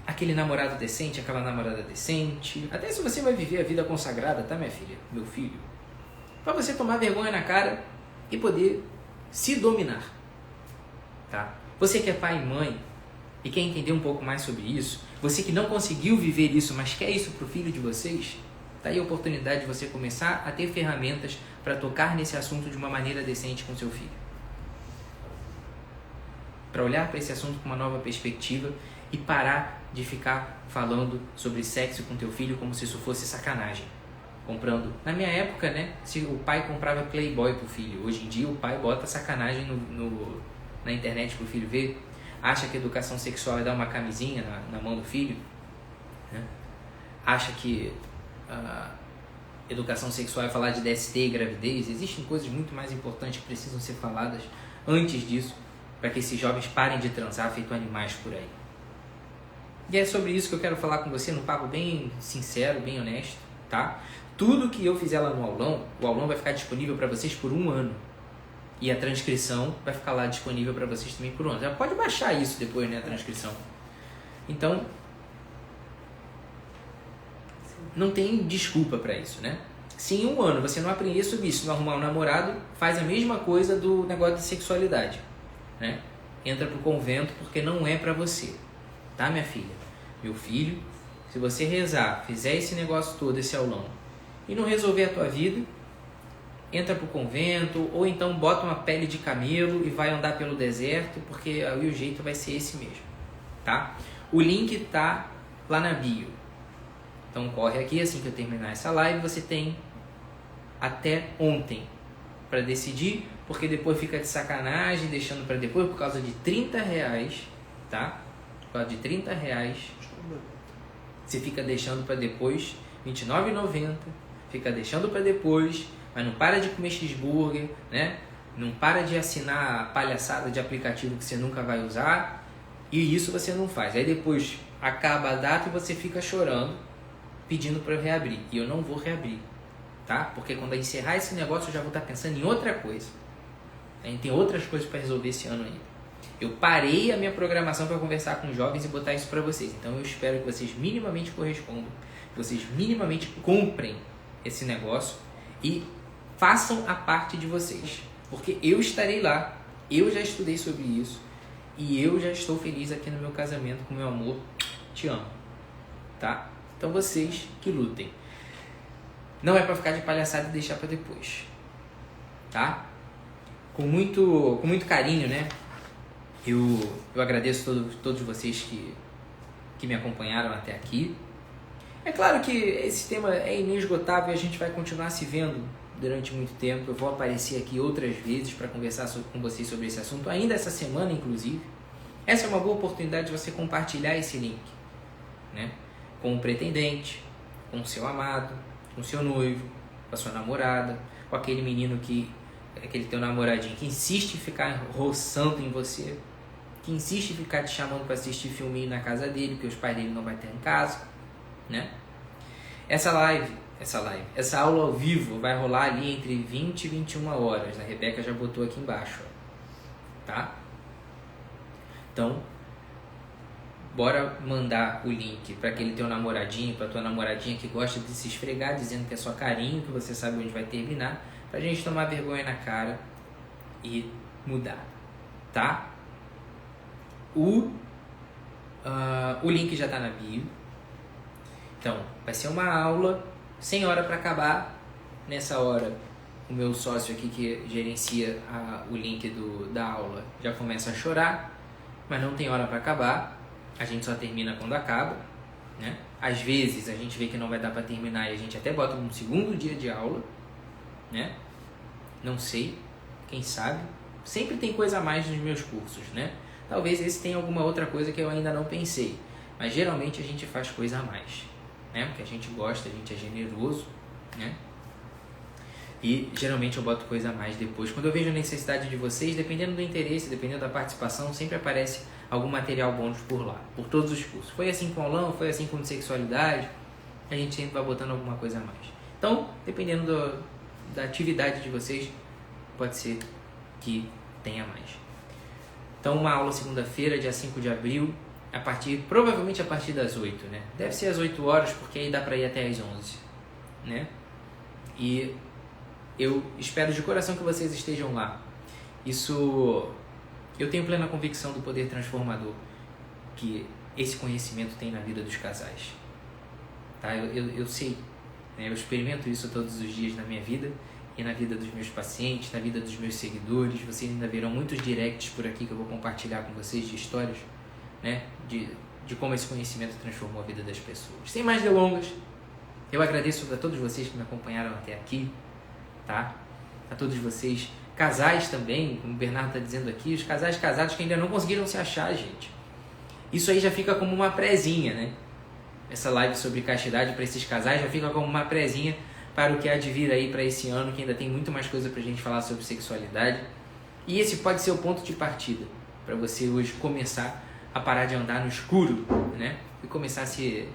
aquele namorado decente, aquela namorada decente. Até se você vai viver a vida consagrada, tá, minha filha? Meu filho. Para você tomar vergonha na cara e poder se dominar, tá? Você que é pai e mãe e quer entender um pouco mais sobre isso, você que não conseguiu viver isso, mas quer isso para o filho de vocês, tá aí a oportunidade de você começar a ter ferramentas para tocar nesse assunto de uma maneira decente com seu filho. Para olhar para esse assunto com uma nova perspectiva e parar de ficar falando sobre sexo com teu filho como se isso fosse sacanagem. Comprando. Na minha época, né, se o pai comprava Playboy pro filho, hoje em dia o pai bota sacanagem na internet pro filho ver, acha que educação sexual é dar uma camisinha na mão do filho, né? Acha que educação sexual é falar de DST e gravidez. Existem coisas muito mais importantes que precisam ser faladas antes disso, para que esses jovens parem de transar feito animais por aí. E é sobre isso que eu quero falar com você, num papo bem sincero, bem honesto, tá? Tudo que eu fizer lá no aulão, o aulão vai ficar disponível para vocês por 1 ano. E a transcrição vai ficar lá disponível para vocês também por 1 ano. Já pode baixar isso depois, né, a transcrição. Então, não tem desculpa para isso, né? Se em 1 ano você não aprender sobre isso, não arrumar um namorado, faz a mesma coisa do negócio de sexualidade, né? Entra pro convento porque não é para você, tá, minha filha? Meu filho, se você rezar, fizer esse negócio todo, esse aulão, e não resolver a tua vida, entra pro convento, ou então bota uma pele de camelo e vai andar pelo deserto, porque aí o jeito vai ser esse mesmo, tá? O link tá lá na bio. Então corre aqui, assim que eu terminar essa live, você tem até ontem para decidir, porque depois fica de sacanagem, deixando para depois por causa de R$30, tá? Por causa de R$30, você fica deixando para depois, R$29,90, fica deixando para depois, mas não para de comer cheeseburger, né? Não para de assinar a palhaçada de aplicativo que você nunca vai usar, e isso você não faz. Aí depois acaba a data e você fica chorando, pedindo para eu reabrir, e eu não vou reabrir, tá? Porque quando eu encerrar esse negócio eu já vou estar pensando em outra coisa. A gente tem outras coisas para resolver esse ano ainda. Eu parei a minha programação para conversar com jovens e botar isso para vocês. Então eu espero que vocês minimamente correspondam, que vocês minimamente comprem esse negócio e façam a parte de vocês. Porque eu estarei lá, eu já estudei sobre isso e eu já estou feliz aqui no meu casamento com meu amor. Te amo, tá? Então vocês que lutem. Não é para ficar de palhaçada e deixar para depois, tá? Com muito carinho, né? Eu agradeço todos vocês que me acompanharam até aqui. É claro que esse tema é inesgotável e a gente vai continuar se vendo durante muito tempo. Eu vou aparecer aqui outras vezes para conversar com vocês sobre esse assunto, ainda essa semana, inclusive. Essa é uma boa oportunidade de você compartilhar esse link, né? Com o pretendente, com o seu amado, com o seu noivo, com a sua namorada, com aquele menino aquele teu namoradinho que insiste em ficar roçando em você, que insiste em ficar te chamando para assistir filminho na casa dele, porque os pais dele não vai ter em casa, né? Essa aula ao vivo vai rolar ali entre 20 e 21 horas. A Rebeca já botou aqui embaixo, ó, tá? Então, bora mandar o link para aquele teu namoradinho, para tua namoradinha que gosta de se esfregar, dizendo que é só carinho, que você sabe onde vai terminar, pra gente tomar vergonha na cara e mudar, tá? O link já tá na bio. Então, vai ser uma aula sem hora para acabar. Nessa hora, o meu sócio aqui que gerencia o link da aula já começa a chorar, mas não tem hora para acabar. A gente só termina quando acaba, né? Às vezes a gente vê que não vai dar para terminar e a gente até bota um segundo dia de aula, né? Não sei, quem sabe. Sempre tem coisa a mais nos meus cursos, né? Talvez esse tenha alguma outra coisa que eu ainda não pensei, mas geralmente a gente faz coisa a mais, né? Porque a gente gosta, a gente é generoso, né? E geralmente eu boto coisa a mais depois. Quando eu vejo a necessidade de vocês, dependendo do interesse, dependendo da participação, sempre aparece algum material bônus por lá, por todos os cursos. Foi assim com o aulão, foi assim com sexualidade, a gente sempre vai botando alguma coisa a mais. Então, dependendo da atividade de vocês, pode ser que tenha mais. Então, uma aula segunda-feira, dia 5 de abril, provavelmente a partir das 8, né? Deve ser às 8 horas, porque aí dá para ir até às 11, né? E eu espero de coração que vocês estejam lá. Eu tenho plena convicção do poder transformador que esse conhecimento tem na vida dos casais, tá? Eu sei, né? Eu experimento isso todos os dias na minha vida e na vida dos meus pacientes, na vida dos meus seguidores. Vocês ainda verão muitos directs por aqui que eu vou compartilhar com vocês de histórias, né? De como esse conhecimento transformou a vida das pessoas. Sem mais delongas, eu agradeço a todos vocês que me acompanharam até aqui, tá? A todos vocês, casais também, como o Bernardo está dizendo aqui, os casais casados que ainda não conseguiram se achar, gente. Isso aí já fica como uma prezinha, né? Essa live sobre castidade para esses casais já fica como uma prezinha para o que há de vir aí para esse ano, que ainda tem muito mais coisa para a gente falar sobre sexualidade. E esse pode ser o ponto de partida para você hoje começar a parar de andar no escuro, né? E começar a se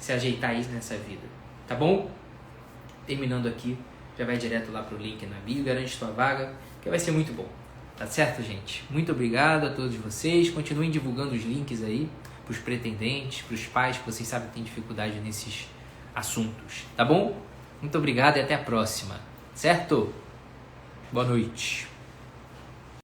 ajeitar aí nessa vida, tá bom? Terminando aqui, já vai direto lá pro link na bio, garante tua vaga, que vai ser muito bom. Tá certo, gente? Muito obrigado a todos vocês. Continuem divulgando os links aí pros pretendentes, pros pais que vocês sabem que têm dificuldade nesses assuntos, tá bom? Muito obrigado e até a próxima, certo? Boa noite.